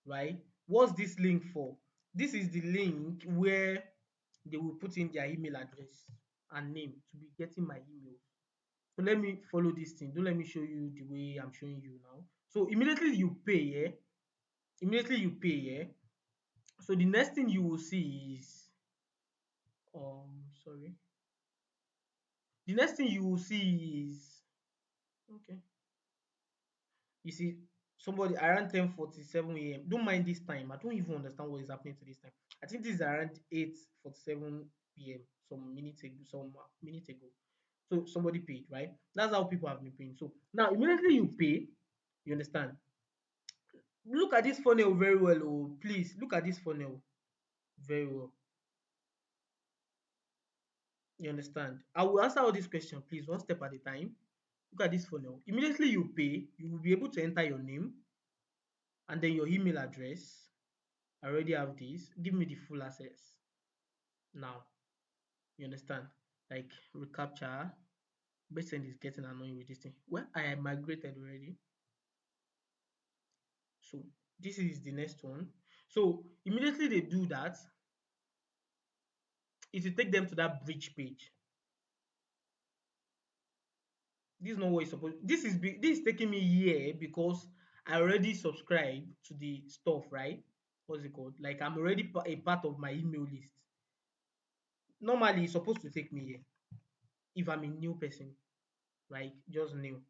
right? What's this link for? This is the link where they will put in their email address and name to be getting my email. So let me follow this thing. Don't let me show you the way I'm showing you now. So immediately you pay, yeah. Immediately you pay, yeah. So the next thing you will see is sorry. The next thing you will see is okay. You see somebody around 10:47 a.m. Don't mind this time. I don't even understand what is happening to this time. I think this is around 8:47 p.m. Some minutes ago. So somebody paid, right? That's how people have been paying. So now immediately you pay, you understand. Look at this funnel very well. Oh, please look at this funnel very well. You understand? I will answer all these questions, please, one step at a time. Look at this funnel. Immediately you pay, you will be able to enter your name and then your email address. I already have this. Give me the full access. Now, you understand? Like reCAPTCHA. Basically, is getting annoying with this thing. Well, I migrated already. So this is the next one. So immediately they do that, it will take them to that bridge page. This is not what it's supposed. This is taking me here because I already subscribed to the stuff, right? What's it called? Like I'm already a part of my email list. Normally, it's supposed to take me here if I'm a new person, like just new.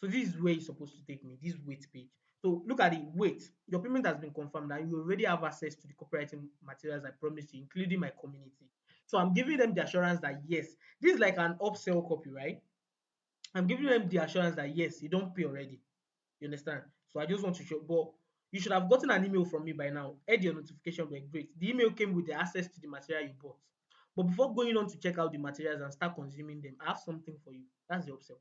So this is where it's supposed to take me. This wait page. So look at it. Wait, your payment has been confirmed, and you already have access to the copywriting materials I promised you, including my community. So I'm giving them the assurance that yes, this is like an upsell copy, right? I'm giving them the assurance that yes, you don't pay already. You understand? So I just want to show, but you should have gotten an email from me by now. Heard your notification were great. The email came with the access to the material you bought. But before going on to check out the materials and start consuming them, I have something for you. That's the upsell.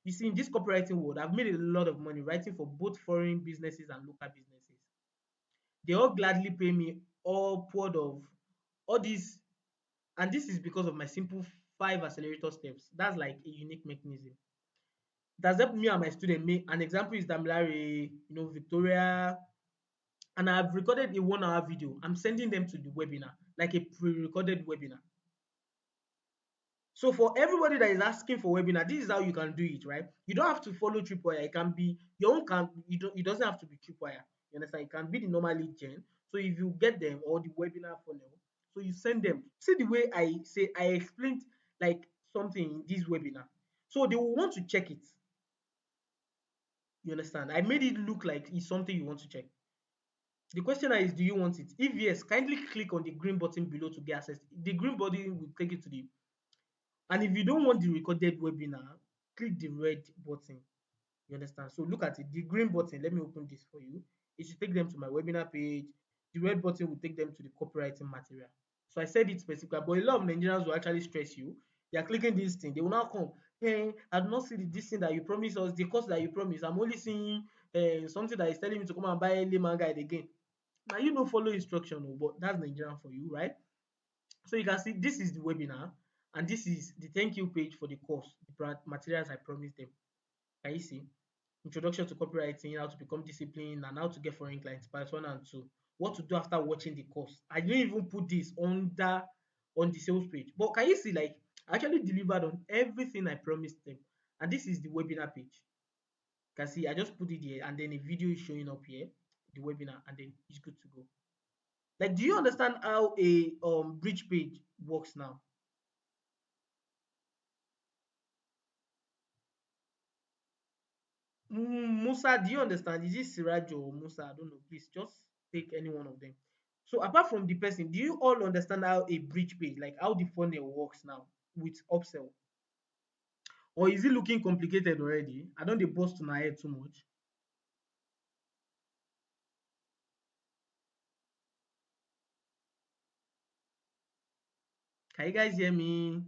You see, in this copywriting world, I've made a lot of money writing for both foreign businesses and local businesses. They all gladly pay me upward of all these, and this is because of my simple 5 accelerator steps. That's like a unique mechanism. That's helped me and my student make. An example is Damilare, Victoria, and I've recorded a 1 hour video. I'm sending them to the webinar, like a pre-recorded webinar. So for everybody that is asking for webinar, this is how you can do it, right? You don't have to follow Tripwire. It can be your own. It doesn't have to be Tripwire. You understand? It can be the normal lead gen. So if you get them or the webinar funnel, so you send them. See the way I explained like something in this webinar. So they will want to check it. You understand? I made it look like it's something you want to check. The question is, do you want it? If yes, kindly click on the green button below to get access. The green button will take you to the, and if you don't want the recorded webinar, click the red button. You understand? So look at it. The green button, let me open this for you. It should take them to my webinar page. The red button will take them to the copywriting material. So I said it specifically, but a lot of Nigerians will actually stress you. They are clicking this thing. They will now come. Hey, I do not see this thing that you promised us, the course that you promised. I'm only seeing something that is telling me to come and buy a layman guide again. Now you know follow instruction, but that's Nigerian for you, right? So you can see this is the webinar. And this is the thank you page for the course, the materials I promised them. Can you see? Introduction to copywriting, how to become disciplined, and how to get foreign clients, part 1 and 2. What to do after watching the course. I didn't even put this under on the sales page. But can you see, like, I actually delivered on everything I promised them. And this is the webinar page. You can see I just put it here, and then a video is showing up here, the webinar, and then it's good to go. Like, do you understand how a bridge page works now? Musa, do you understand? Is it Siraj or Musa? I don't know. Please just take any one of them. So apart from the person, do you all understand how a bridge page, like how the funnel works now with upsell? Or is it looking complicated already? I don't dey burst my head too much. Can you guys hear me?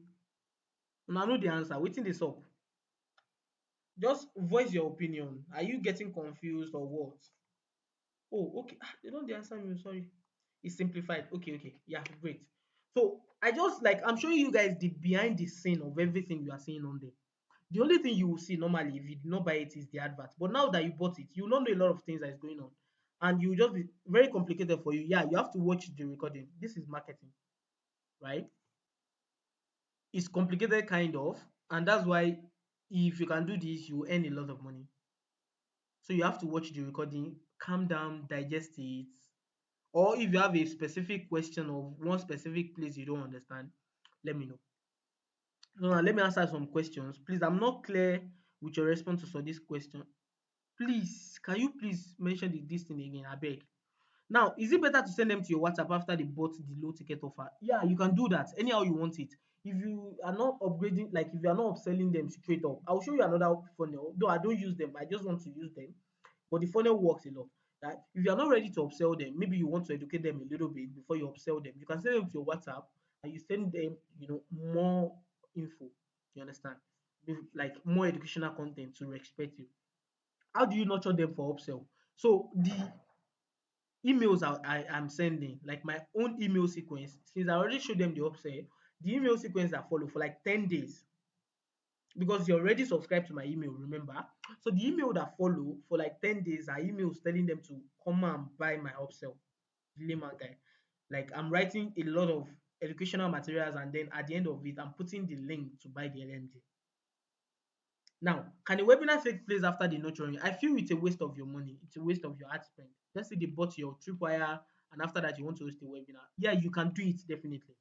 Una know the answer. Wetin dey sup? Just voice your opinion. Are you getting confused or what? Oh, okay. They don't dey answer me. Sorry. It's simplified. Okay, okay. Yeah, great. So I just like I'm showing you guys the behind the scene of everything you are seeing on there. The only thing you will see normally if you did not buy it is the advert. But now that you bought it, you will not know a lot of things that is going on. And you will just be very complicated for you. Yeah, you have to watch the recording. This is marketing, right? It's complicated kind of. And that's why if you can do this, you will earn a lot of money. So you have to watch the recording, calm down, digest it. Or if you have a specific question of one specific place you don't understand, let me know. So now let me answer some questions. Please, I'm not clear with your response to this question. Please, can you please mention this thing again? I beg. Now, is it better to send them to your WhatsApp after they bought the low ticket offer? Yeah, you can do that anyhow you want it. If you are not upgrading, like if you are not upselling them straight up, I'll show you another funnel. Though I don't use them, I just want to use them. But the funnel works a lot. That if you are not ready to upsell them, maybe you want to educate them a little bit before you upsell them. You can send them to your WhatsApp and you send them, more info. You understand? Like more educational content to respect you. How do you nurture them for upsell? So the emails I'm sending, like my own email sequence, since I already showed them the upsell, the email sequence that follow for like 10 days, because you're already subscribed to my email, remember? So the email that follow for like 10 days are emails telling them to come and buy my upsell, the layman guy. Like I'm writing a lot of educational materials, and then at the end of it, I'm putting the link to buy the LMG. Now, can a webinar take place after the nurturing? I feel it's a waste of your money. It's a waste of your ad spend. Let's say they bought your Tripwire and after that you want to host a webinar. Yeah, you can do it definitely.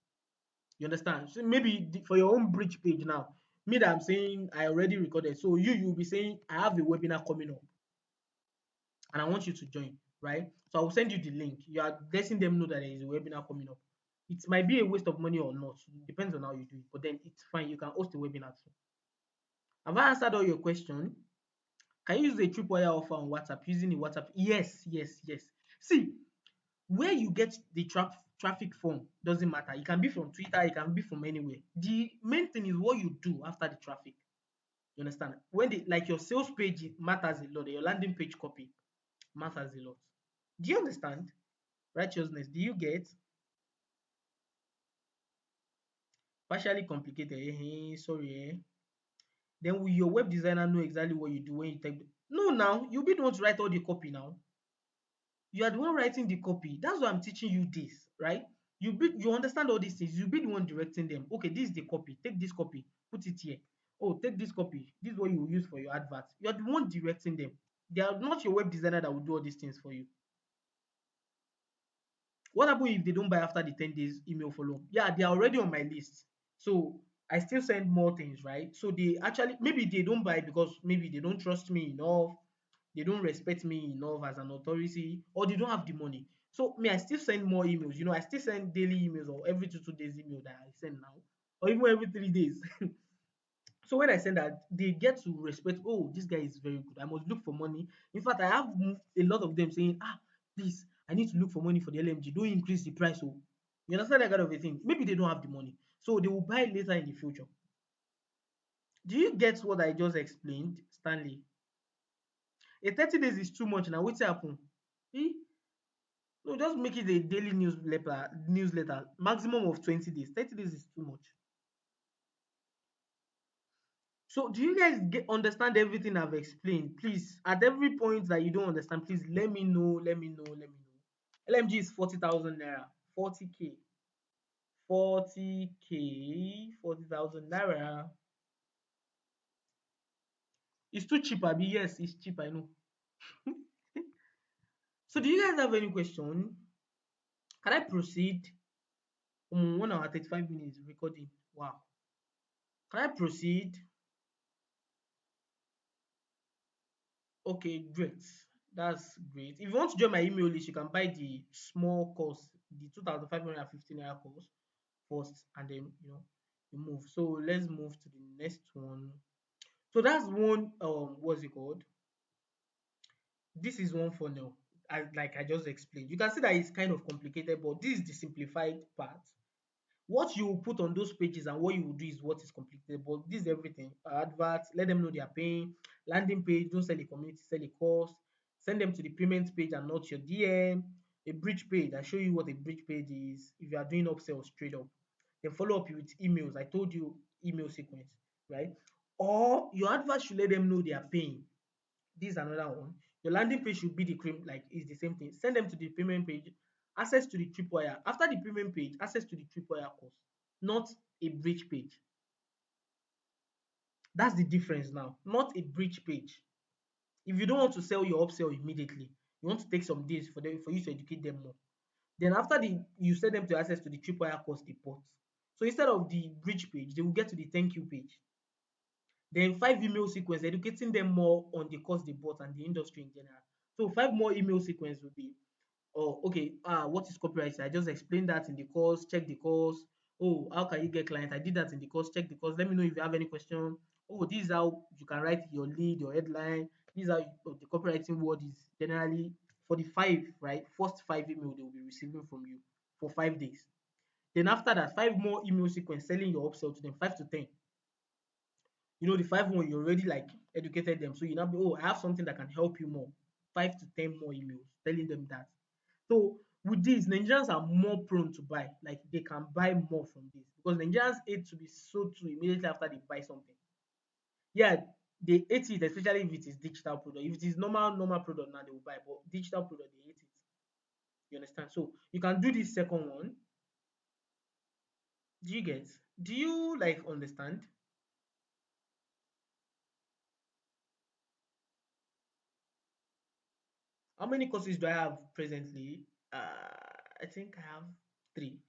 You understand? So maybe for your own bridge page now, me that I'm saying I already recorded. So you'll be saying I have a webinar coming up and I want you to join, right? So I will send you the link. You are letting them know that there is a webinar coming up. It might be a waste of money or not. It depends on how you do it. But then it's fine. You can host a webinar too. Have I answered all your questions? Can you use a tripwire offer on WhatsApp using a WhatsApp? Yes, yes, yes. See, where you get the traffic from doesn't matter. It can be from Twitter, it can be from anywhere. The main thing is what you do after the traffic. You understand? When like your sales page matters a lot, your landing page copy matters a lot. Do you understand? Righteousness, do you get? Partially complicated. Sorry. Then will your web designer know exactly what you do when you type? No, now you'll be the one to write all the copy now. You are the one writing the copy. That's why I'm teaching you this, right? You understand all these things. You be the one directing them. Okay, this is the copy. Take this copy, put it here. Oh, take this copy. This is what you will use for your advert. You are the one directing them. They are not your web designer that will do all these things for you. What happens if they don't buy after the 10 days email follow-up? Yeah, they are already on my list. So I still send more things, right? So they actually, maybe they don't buy because maybe they don't trust me enough, they don't respect me enough as an authority, or they don't have the money. So me, I still send more emails. I still send daily emails or every 2 days email that I send now, or even every 3 days. So when I send that, they get to respect. Oh, this guy is very good. I must look for money. In fact, I have a lot of them saying, please, I need to look for money for the LMG. Don't increase the price. Oh, you understand that kind of a thing? Maybe they don't have the money, so they will buy later in the future. Do you get what I just explained, Stanley? A 30 days is too much now. What's happen? Eh? No, just make it a daily newsletter. Maximum of 20 days. 30 days is too much. So do you guys understand everything I've explained? Please, at every point that you don't understand, please let me know. Let me know. Let me know. LMG is 40,000 naira. 40k. 40k. 40,000 naira. It's too cheap, Abi. Yes, it's cheap. I know. So do you guys have any question? Can I proceed? 1 hour 35 minutes recording. Wow. Can I proceed? Okay, great. That's great. If you want to join my email list, you can buy the small course, the 2,550 naira course first, and then you move. So let's move to the next one. So that's one. What's it called? This is one funnel. Like I just explained. You can see that it's kind of complicated, but this is the simplified part. What you put on those pages and what you will do is what is complicated, but this is everything. Adverts, let them know they are paying. Landing page, don't sell a community, sell a course. Send them to the payment page and not your DM. A bridge page, I show you what a bridge page is if you are doing upsell straight up. Then follow up with emails. I told you email sequence, right? Or your advert should let them know they are paying. This is another one. Your landing page should be the cream, like it's the same thing. Send them to the payment page, access to the Tripwire. After the payment page, access to the Tripwire course, not a bridge page. That's the difference now, not a bridge page. If you don't want to sell your upsell immediately, you want to take some days for you to educate them more. Then after you send them to access to the Tripwire course report. So instead of the bridge page, they will get to the thank you page. Then 5 email sequence, educating them more on the course they bought and the industry in general. So 5 more email sequence will be, oh, okay, what is copywriting? I just explained that in the course, check the course. Oh, how can you get clients? I did that in the course, check the course. Let me know if you have any question. Oh, this is how you can write your lead, your headline. This is how the copywriting word is generally for the five, right? First 5 email they will be receiving from you for 5 days. Then after that, 5 more email sequence selling your upsell to them, 5 to 10. The 5 more you already like educated them, so you now be, oh, I have something that can help you more. 5 to 10 more emails telling them that. So with this, Nigerians are more prone to buy, like they can buy more from this because Nigerians hate to be sold to immediately after they buy something. Yeah, they hate it, especially if it is digital product. If it is normal product, now they will buy, but digital product they hate it. You understand? So you can do this second one. Do you get? Do you like understand? How many courses do I have presently? I think I have three.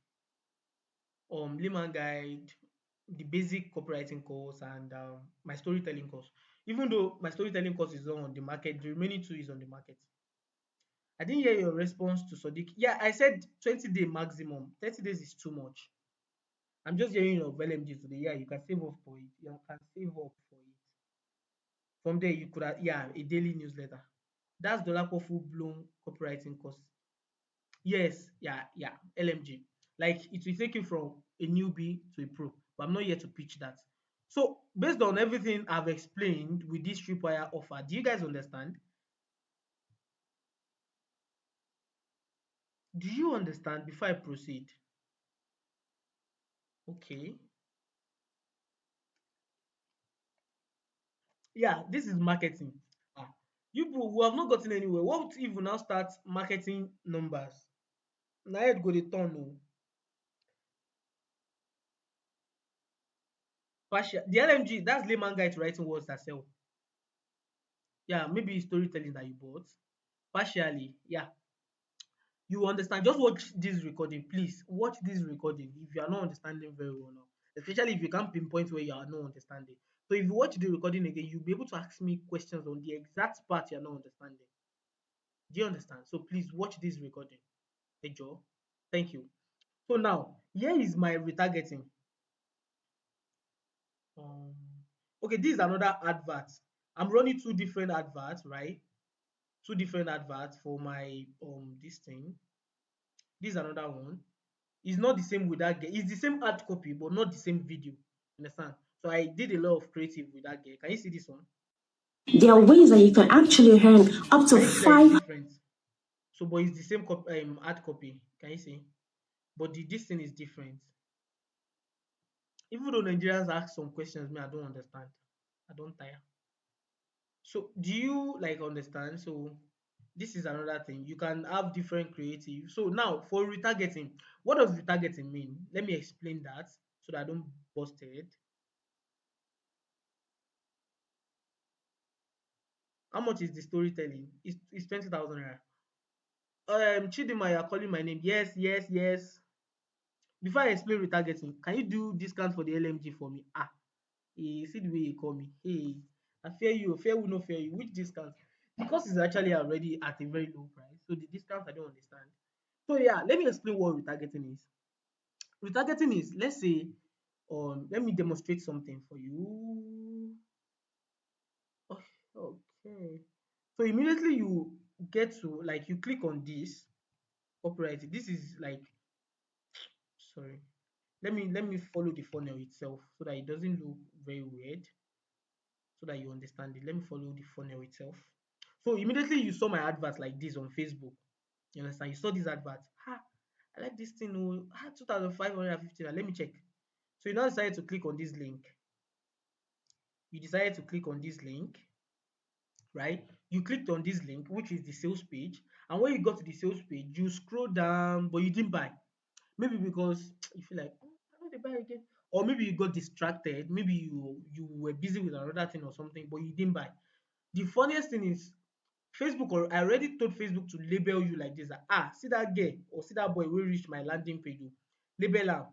Layman guide, the basic copywriting course, and my storytelling course. Even though my storytelling course is not on the market, the remaining two is on the market. I didn't hear your response to Sadiq. Yeah, I said 20-day maximum. 30 days is too much. I'm just hearing of LMG today. Yeah, you can save up for it. You can save up for it. From there, you could have, yeah, a daily newsletter. That's Dolapo full blown copywriting course. Yes, yeah, yeah, LMG. Like it will take you from a newbie to a pro, but I'm not here to pitch that. So, based on everything I've explained with this tripwire offer, do you guys understand? Do you understand before I proceed? Okay. Yeah, this is marketing. Ah, you people who have not gotten anywhere, what if we now start marketing numbers? Na head go dey turn o. Partial. The LMG, that's layman guide to writing words that sell. Yeah, maybe storytelling that you bought. Partially, yeah. You understand. Just watch this recording, please. Watch this recording if you are not understanding very well now, especially if you can't pinpoint where you are not understanding. So if you watch the recording again, you'll be able to ask me questions on the exact part you're not understanding. Do you understand? So please watch this recording. Hey Joe, thank you. So now here is my retargeting. um okay, this is another advert. I'm running two different adverts, right? Two different adverts for my this thing. This is another one. It's not the same with that girl. It's the same ad copy, but not the same video. Understand? So I did a lot of creative with that girl. Can you see this one? There are ways that you can actually earn up to Can you see that it's five. different? So, but it's the same ad copy. Can you see? But this thing is different. Even though Nigerians ask some questions, me I don't understand. I don't tire. So do you like understand? So this is another thing. You can have different creative. So now for retargeting, what does retargeting mean? Let me explain that so that I don't bust it. How much is the storytelling? It's 20,000 naira. Chidima, you are calling my name. Yes, yes, yes. Before I explain retargeting, can you do discount for the LMG for me? Ah, see the way you call me. Hey, I fear you, fear will not fear you. Which discount? The cost is actually already at a very low price. So the discount I don't understand. So yeah, let me explain what retargeting is. Retargeting is, let's say, let me demonstrate something for you. Oh, okay. So immediately you get to like you click on this copyright. This is like sorry. Let me follow the funnel itself so that it doesn't look very weird. So that you understand it. Let me follow the funnel itself. So immediately you saw my advert like this on Facebook. You understand? You saw this advert. Ha, I like this thing. Oh, 2,550. Let me check. So you now decided to click on this link. You decided to click on this link, right? You clicked on this link, which is the sales page. And when you got to the sales page, you scroll down, but you didn't buy. Maybe because you feel like, oh, I want to buy again. Or maybe you got distracted. Maybe you were busy with another thing or something, but you didn't buy. The funniest thing is Facebook, or I already told Facebook to label you like this, that, see that girl or see that boy wey reach my landing page oh, label am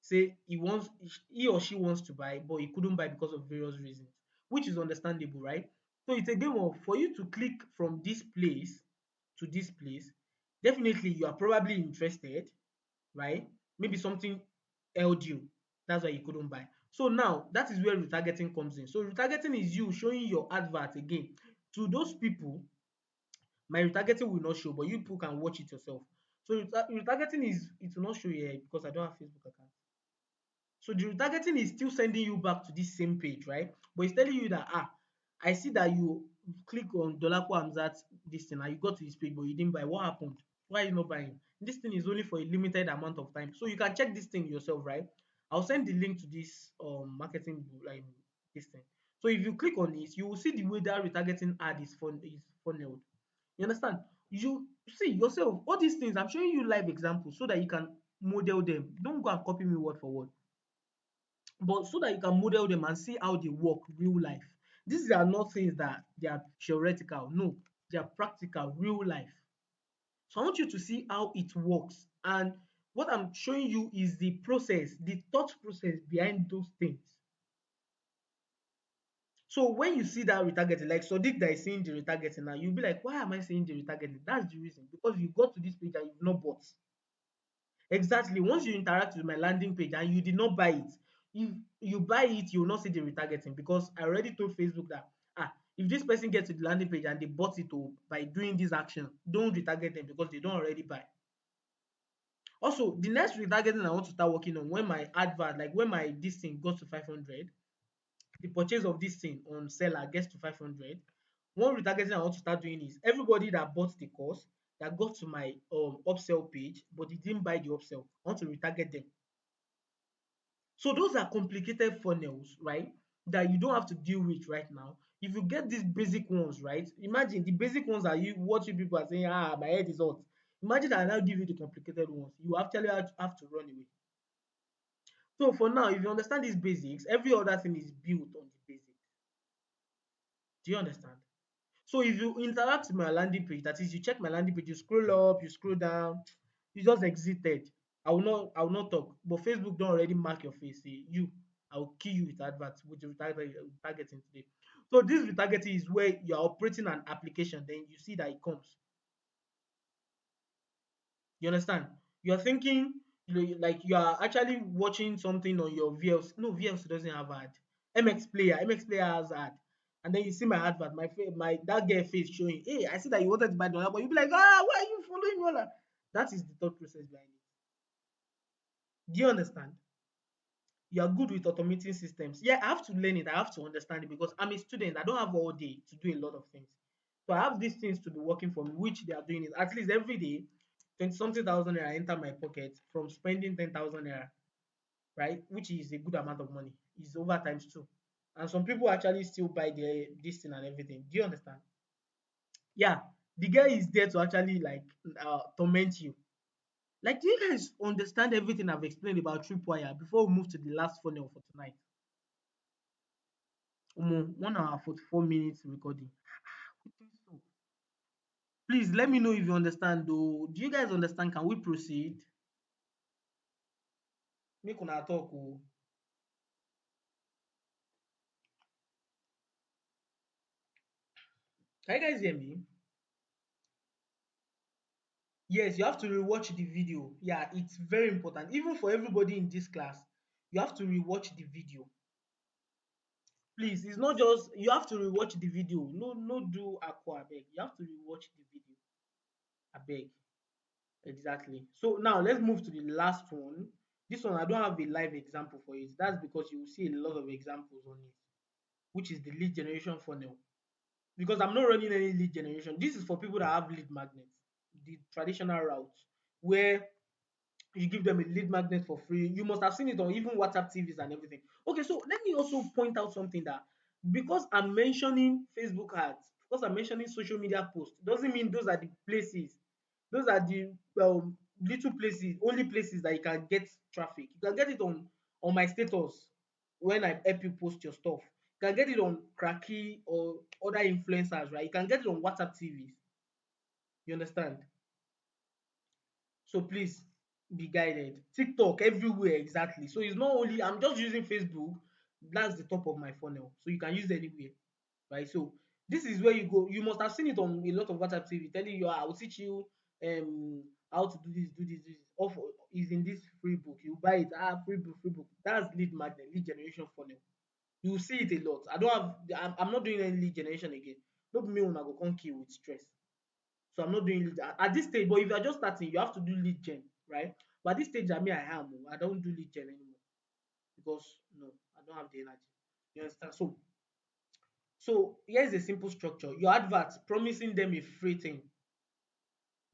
say he or she wants to buy but he couldn't buy because of various reasons, which is understandable, right? So it's a game of for you to click from this place to this place. Definitely you are probably interested, right? Maybe something held you, that's why you couldn't buy. So now that is where retargeting comes in. So retargeting is you showing your advert again to those people. My retargeting will not show, but you people can watch it yourself. So retargeting is, it will not show here because I don't have Facebook account. So the retargeting is still sending you back to this same page, right? But it's telling you that I see that you click on Dolapo Hamzat this thing and you got to this page but you didn't buy. What happened? Why are you not buying? This thing is only for a limited amount of time. So you can check this thing yourself, right? I'll send the link to this marketing like this thing. So if you click on this, you will see the way that retargeting ad is funneled. You understand? You see yourself, all these things, I'm showing you live examples so that you can model them. Don't go and copy me word for word, but so that you can model them and see how they work real life. These are not things that they are theoretical. No, they are practical, real life. So I want you to see how it works. And what I'm showing you is the process, the thought process behind those things. So when you see that retargeting, like Sodiq that is seeing the retargeting now, you'll be like, why am I seeing the retargeting? That's the reason. Because you got to this page and you've not bought. Exactly. Once you interact with my landing page and you did not buy it, if you buy it, you will not see the retargeting because I already told Facebook that if this person gets to the landing page and they bought it by doing this action, don't retarget them because they don't already buy. Also, the next retargeting I want to start working on when my advert, like when my this thing goes to 500, the purchase of this thing on seller gets to 500. One retargeting I want to start doing is everybody that bought the course that got to my upsell page but they didn't buy the upsell, I want to retarget them. So those are complicated funnels, right? That you don't have to deal with right now. If you get these basic ones, right? Imagine the basic ones are what you people are saying, my head is hot. Imagine I now give you the complicated ones. You actually have to run away. So for now, if you understand these basics, every other thing is built on the basics. Do you understand? So if you interact with my landing page, that is, you check my landing page, you scroll up, you scroll down, you just exited. I will not talk. But Facebook don't already mark your face. Say you, I will kill you with adverts with the retargeting today. So this retargeting is where you are operating an application, then you see that it comes. You understand? You're thinking like you are actually watching something on your VLC. No, VLC doesn't have ad. MX Player has ad. And then you see my advert, my that girl face showing, hey, I see that you wanted to buy dollar, but you'll be like, why are you following me? That is the thought process behind it. Do you understand? You are good with automating systems. Yeah, I have to learn it. I have to understand it because I'm a student. I don't have all day to do a lot of things. So I have these things to be working for me, which they are doing it at least every day. 20 something thousand naira enter my pocket from spending 10,000 naira, right? Which is a good amount of money. It's over times two. and some people actually still buy this thing and everything. Do you understand? Yeah, the guy is there to actually like torment you. Like, do you guys understand everything I've explained about Tripwire before we move to the last funnel for tonight? 1 hour 44 minutes recording. So, please let me know if you understand though. Do you guys understand? Can we proceed? Make una talk. Oh. Can you guys hear me? Yes, you have to rewatch the video. Yeah, it's very important. Even for everybody in this class, you have to rewatch the video. Please, it's not just you have to rewatch the video. No, no, do aqua abeg. You have to rewatch the video. Abeg. Exactly. So now let's move to the last one. This one I don't have a live example for it. That's because you will see a lot of examples on it, which is the lead generation funnel. Because I'm not running any lead generation. This is for people that have lead magnets, the traditional route, where you give them a lead magnet for free. You must have seen it on even WhatsApp TVs and everything. Okay, so let me also point out something that because I'm mentioning Facebook ads, because I'm mentioning social media posts, doesn't mean those are the places, those are the little places, only places that you can get traffic. You can get it on my status when I help you post your stuff. You can get it on Cracky or other influencers, right? You can get it on WhatsApp TVs. You understand? So please be guided. TikTok everywhere exactly. So it's not only I'm just using Facebook. That's the top of my funnel. So you can use it anywhere, right? So this is where you go. You must have seen it on a lot of WhatsApp TV telling you, I will teach you how to do this, do this, do this. Off is in this free book. You buy it. Free book, free book. That's lead magnet, lead generation funnel. You will see it a lot. I don't have. I'm not doing any lead generation again. Not me when I go come kill with stress. So I'm not doing lead at this stage. But if you are just starting, you have to do lead gen, right? But at this stage, I am. I don't do lead gen anymore because no, I don't have the energy. You understand? So here's a simple structure. Your adverts promising them a free thing,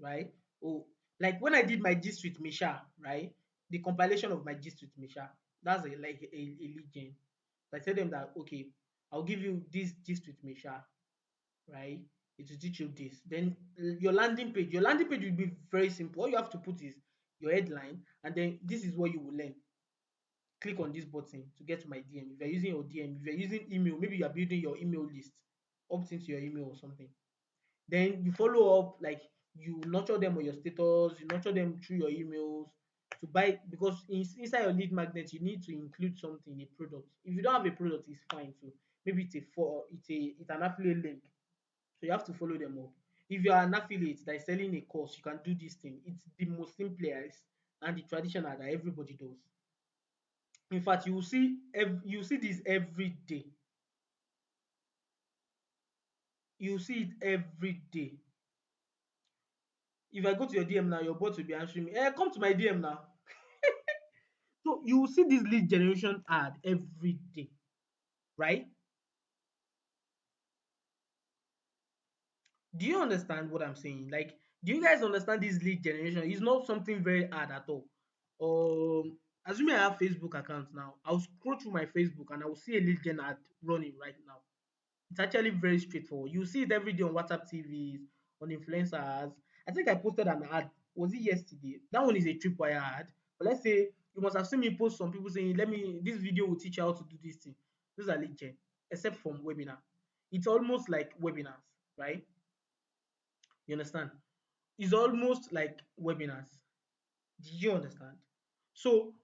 right? Oh, like when I did my gist with Misha, right? The compilation of my gist with Misha, that's like a lead gen. So I tell them that okay, I'll give you this gist with Misha, right? It will teach you this. Then your landing page will be very simple. All you have to put is your headline, and then this is what you will learn. Click on this button to get to my DM. If you're using your DM, if you're using email, maybe you're building your email list, opt into your email or something. Then you follow up, like you nurture them on your status, you nurture them through your emails to buy because inside your lead magnet you need to include something, a product. If you don't have a product, it's fine too. Maybe it's an affiliate link. So you have to follow them up. If you are an affiliate that is selling a course, you can do this thing. It's the most simplest and the traditional that everybody does. In fact, you see this every day. You see it every day. If I go to your DM now, your bot will be answering me. Come to my DM now. So you will see this lead generation ad every day, right? Do you understand what I'm saying? Like, do you guys understand this lead generation? It's not something very hard at all. Assuming I have Facebook account now, I'll scroll through my Facebook and I will see a lead gen ad running right now. It's actually very straightforward. You see it every day on WhatsApp TVs, on influencers. I think I posted an ad. Was it yesterday? That one is a Tripwire ad. But let's say you must have seen me post some people saying, "Let me. This video will teach you how to do this thing." Those are lead gen, except from webinar. It's almost like webinars, right? You understand? It's almost like webinars. Did you understand? So,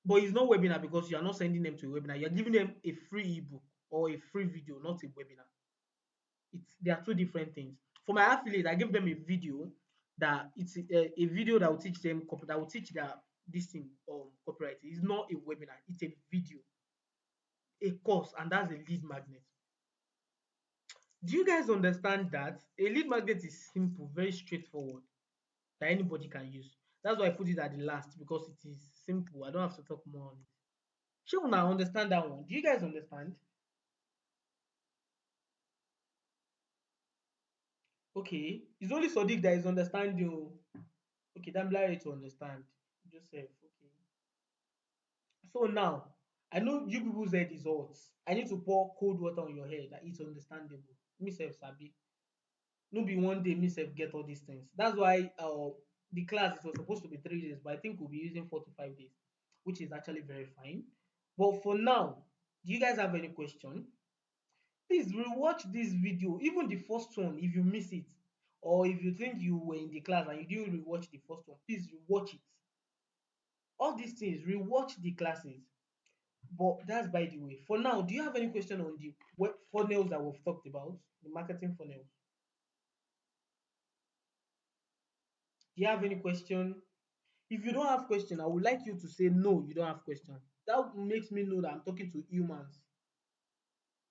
but it's not webinar because you are not sending them to a webinar. You're giving them a free ebook or a free video, not a webinar. They are two different things. For my affiliate, I give them a video that it's a video that will teach them that will teach their this thing copyright. It's not a webinar, it's a video, a course, and that's a lead magnet. Do you guys understand that a lead magnet is simple, very straightforward, that anybody can use? That's why I put it at the last because it is simple. I don't have to talk more on it. Sure, now understand that one. Do you guys understand? Okay, it's only Sodiq that is understanding. Okay, Damblare to understand. Joseph, okay. So now, I know you people's head is hot. I need to pour cold water on your head that it's understandable. Me sef sabi. No be one day me sef get all these things. That's why the class it was supposed to be 3 days, but I think we'll be using 4 to 5 days, which is actually very fine. But for now, do you guys have any question? Please rewatch this video, even the first one if you miss it, or if you think you were in the class and you didn't rewatch the first one, please rewatch it. All these things, rewatch the classes. But that's by the way. For now, do you have any question on the web funnels that we've talked about, the marketing funnels? Do you have any question? If you don't have question, I would like you to say no, you don't have question. That makes me know that I'm talking to humans.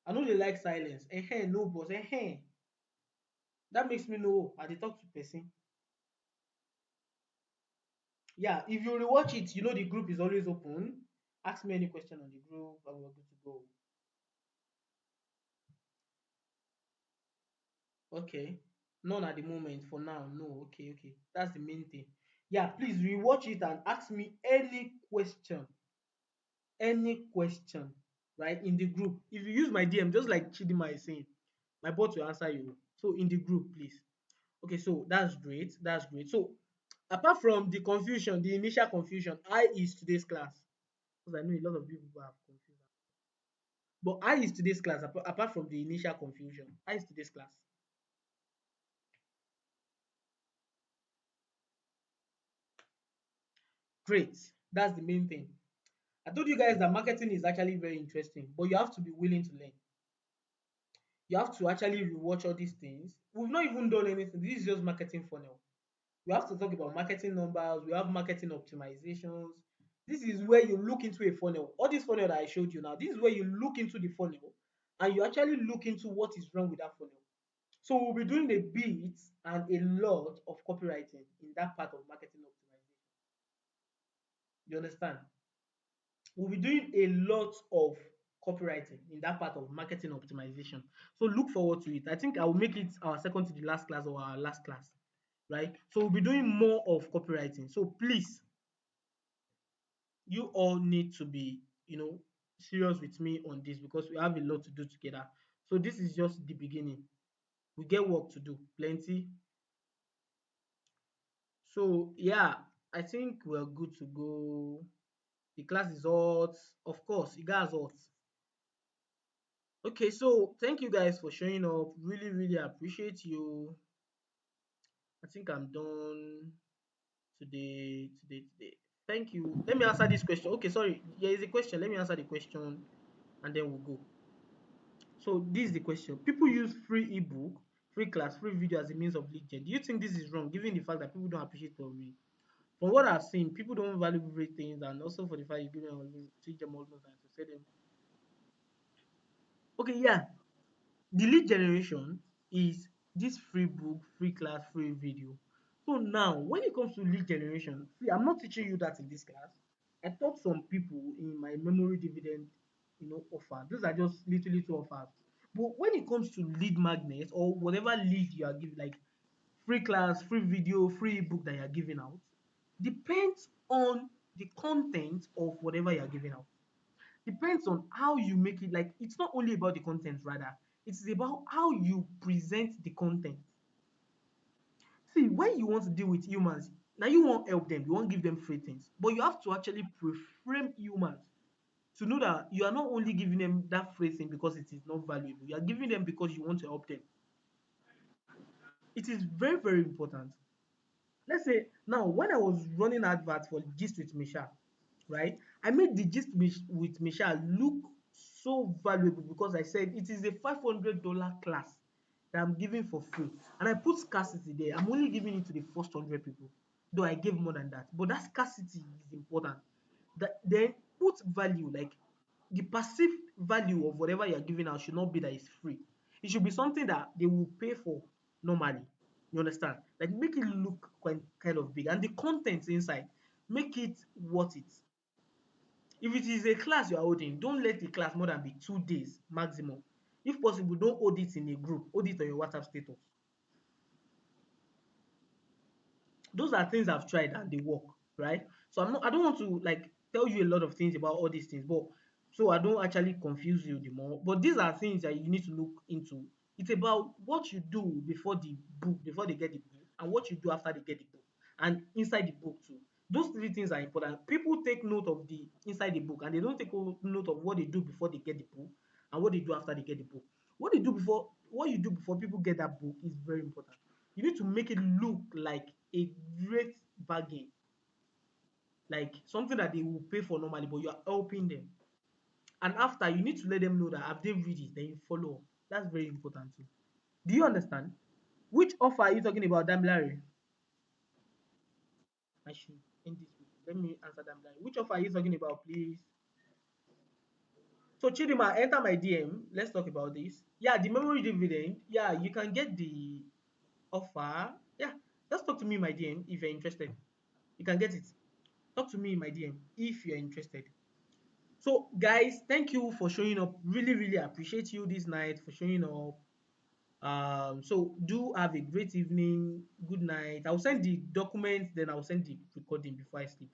I know they like silence. No boss. That makes me know I dey talk to person. Yeah, if you rewatch it, you know the group is always open. Ask me any question on the group and we're good to go. Okay. None at the moment for now. No. Okay, okay. That's the main thing. Yeah, please rewatch it and ask me any question. Any question, right? In the group. If you use my DM, just like Chidima is saying, my bot will answer you. So in the group, please. Okay, so that's great. That's great. So apart from the confusion, the initial confusion, I is today's class. Because I know a lot of people have confused. But I is today's class, apart from the initial confusion. I is today's class. Great. That's the main thing. I told you guys that marketing is actually very interesting, but you have to be willing to learn. You have to actually rewatch all these things. We've not even done anything. This is just marketing funnel. We have to talk about marketing numbers. We have marketing optimizations. This is where you look into a funnel. All this funnel that I showed you now, this is where you look into the funnel and you actually look into what is wrong with that funnel. So we'll be doing a bit and a lot of copywriting in that part of marketing optimization. You understand? We'll be doing a lot of copywriting in that part of marketing optimization. So look forward to it. I think I will make it our second to the last class or our last class, right? So we'll be doing more of copywriting. So please, you all need to be, serious with me on this because we have a lot to do together. So this is just the beginning. We get work to do, plenty. So yeah, I think we're good to go. The class is hot. Of course, it got hot. Okay, so thank you guys for showing up. Really, really appreciate you. I think I'm done today. Thank you. Let me answer this question. Okay, sorry. There is a question. Let me answer the question and then we'll go. So this is the question. People use free ebook, free class, free video as a means of lead gen. Do you think this is wrong given the fact that people don't appreciate theory? From what I've seen, people don't value great things and also for the fact you give them almost teach them almost and to say them. Okay, yeah. The lead generation is this free book, free class, free video. So now, when it comes to lead generation, see, I'm not teaching you that in this class. I taught some people in my memory dividend, offer. Those are just little offers. But when it comes to lead magnets or whatever lead you are giving, like free class, free video, free book that you are giving out, depends on the content of whatever you are giving out. Depends on how you make it. Like it's not only about the content, rather it is about how you present the content. See, when you want to deal with humans, now you won't help them, you won't give them free things, but you have to actually pre-frame humans to know that you are not only giving them that free thing because it is not valuable, you are giving them because you want to help them. It is very, very important. Let's say now when I was running adverts for Gist with Misha, right? I made the with Misha look so valuable because I said it is a $500 class that I'm giving for free. And I put scarcity there. I'm only giving it to the first 100 people, though I gave more than that. But that scarcity is important. That then put value, like the perceived value of whatever you're giving out should not be that it's free. It should be something that they will pay for normally. You understand? Like make it look quite kind of big, and the content inside make it worth it. If it is a class you are holding, don't let the class more than be 2 days maximum. If possible, don't hold it in a group, hold it on your WhatsApp status. Those are things I've tried and they work, right? So I don't want to like tell you a lot of things about all these things, but so I don't actually confuse you the more. But these are things that you need to look into. It's about what you do before the book, before they get the book, and what you do after they get the book, and inside the book too. Those three things are important. People take note of the inside the book, and they don't take note of what they do before they get the book and what they do after they get the book. What you do before people get that book is very important. You need to make it look like a great bargain, like something that they will pay for normally, but you are helping them. And after, you need to let them know that have they read it, then you follow up. That's very important too. Do you understand? Which offer are you talking about, Damilare? I should end this with let me answer Damilare. Which offer are you talking about, please? So Chidima, enter my DM. Let's talk about this. Yeah, the memory dividend. Yeah, you can get the offer. Yeah, just talk to me in my DM if you're interested. You can get it. Talk to me in my DM if you're interested. So, guys, thank you for showing up. Really, really appreciate you this night for showing up. So do have a great evening. Good night. I'll send the documents, then I'll send the recording before I sleep.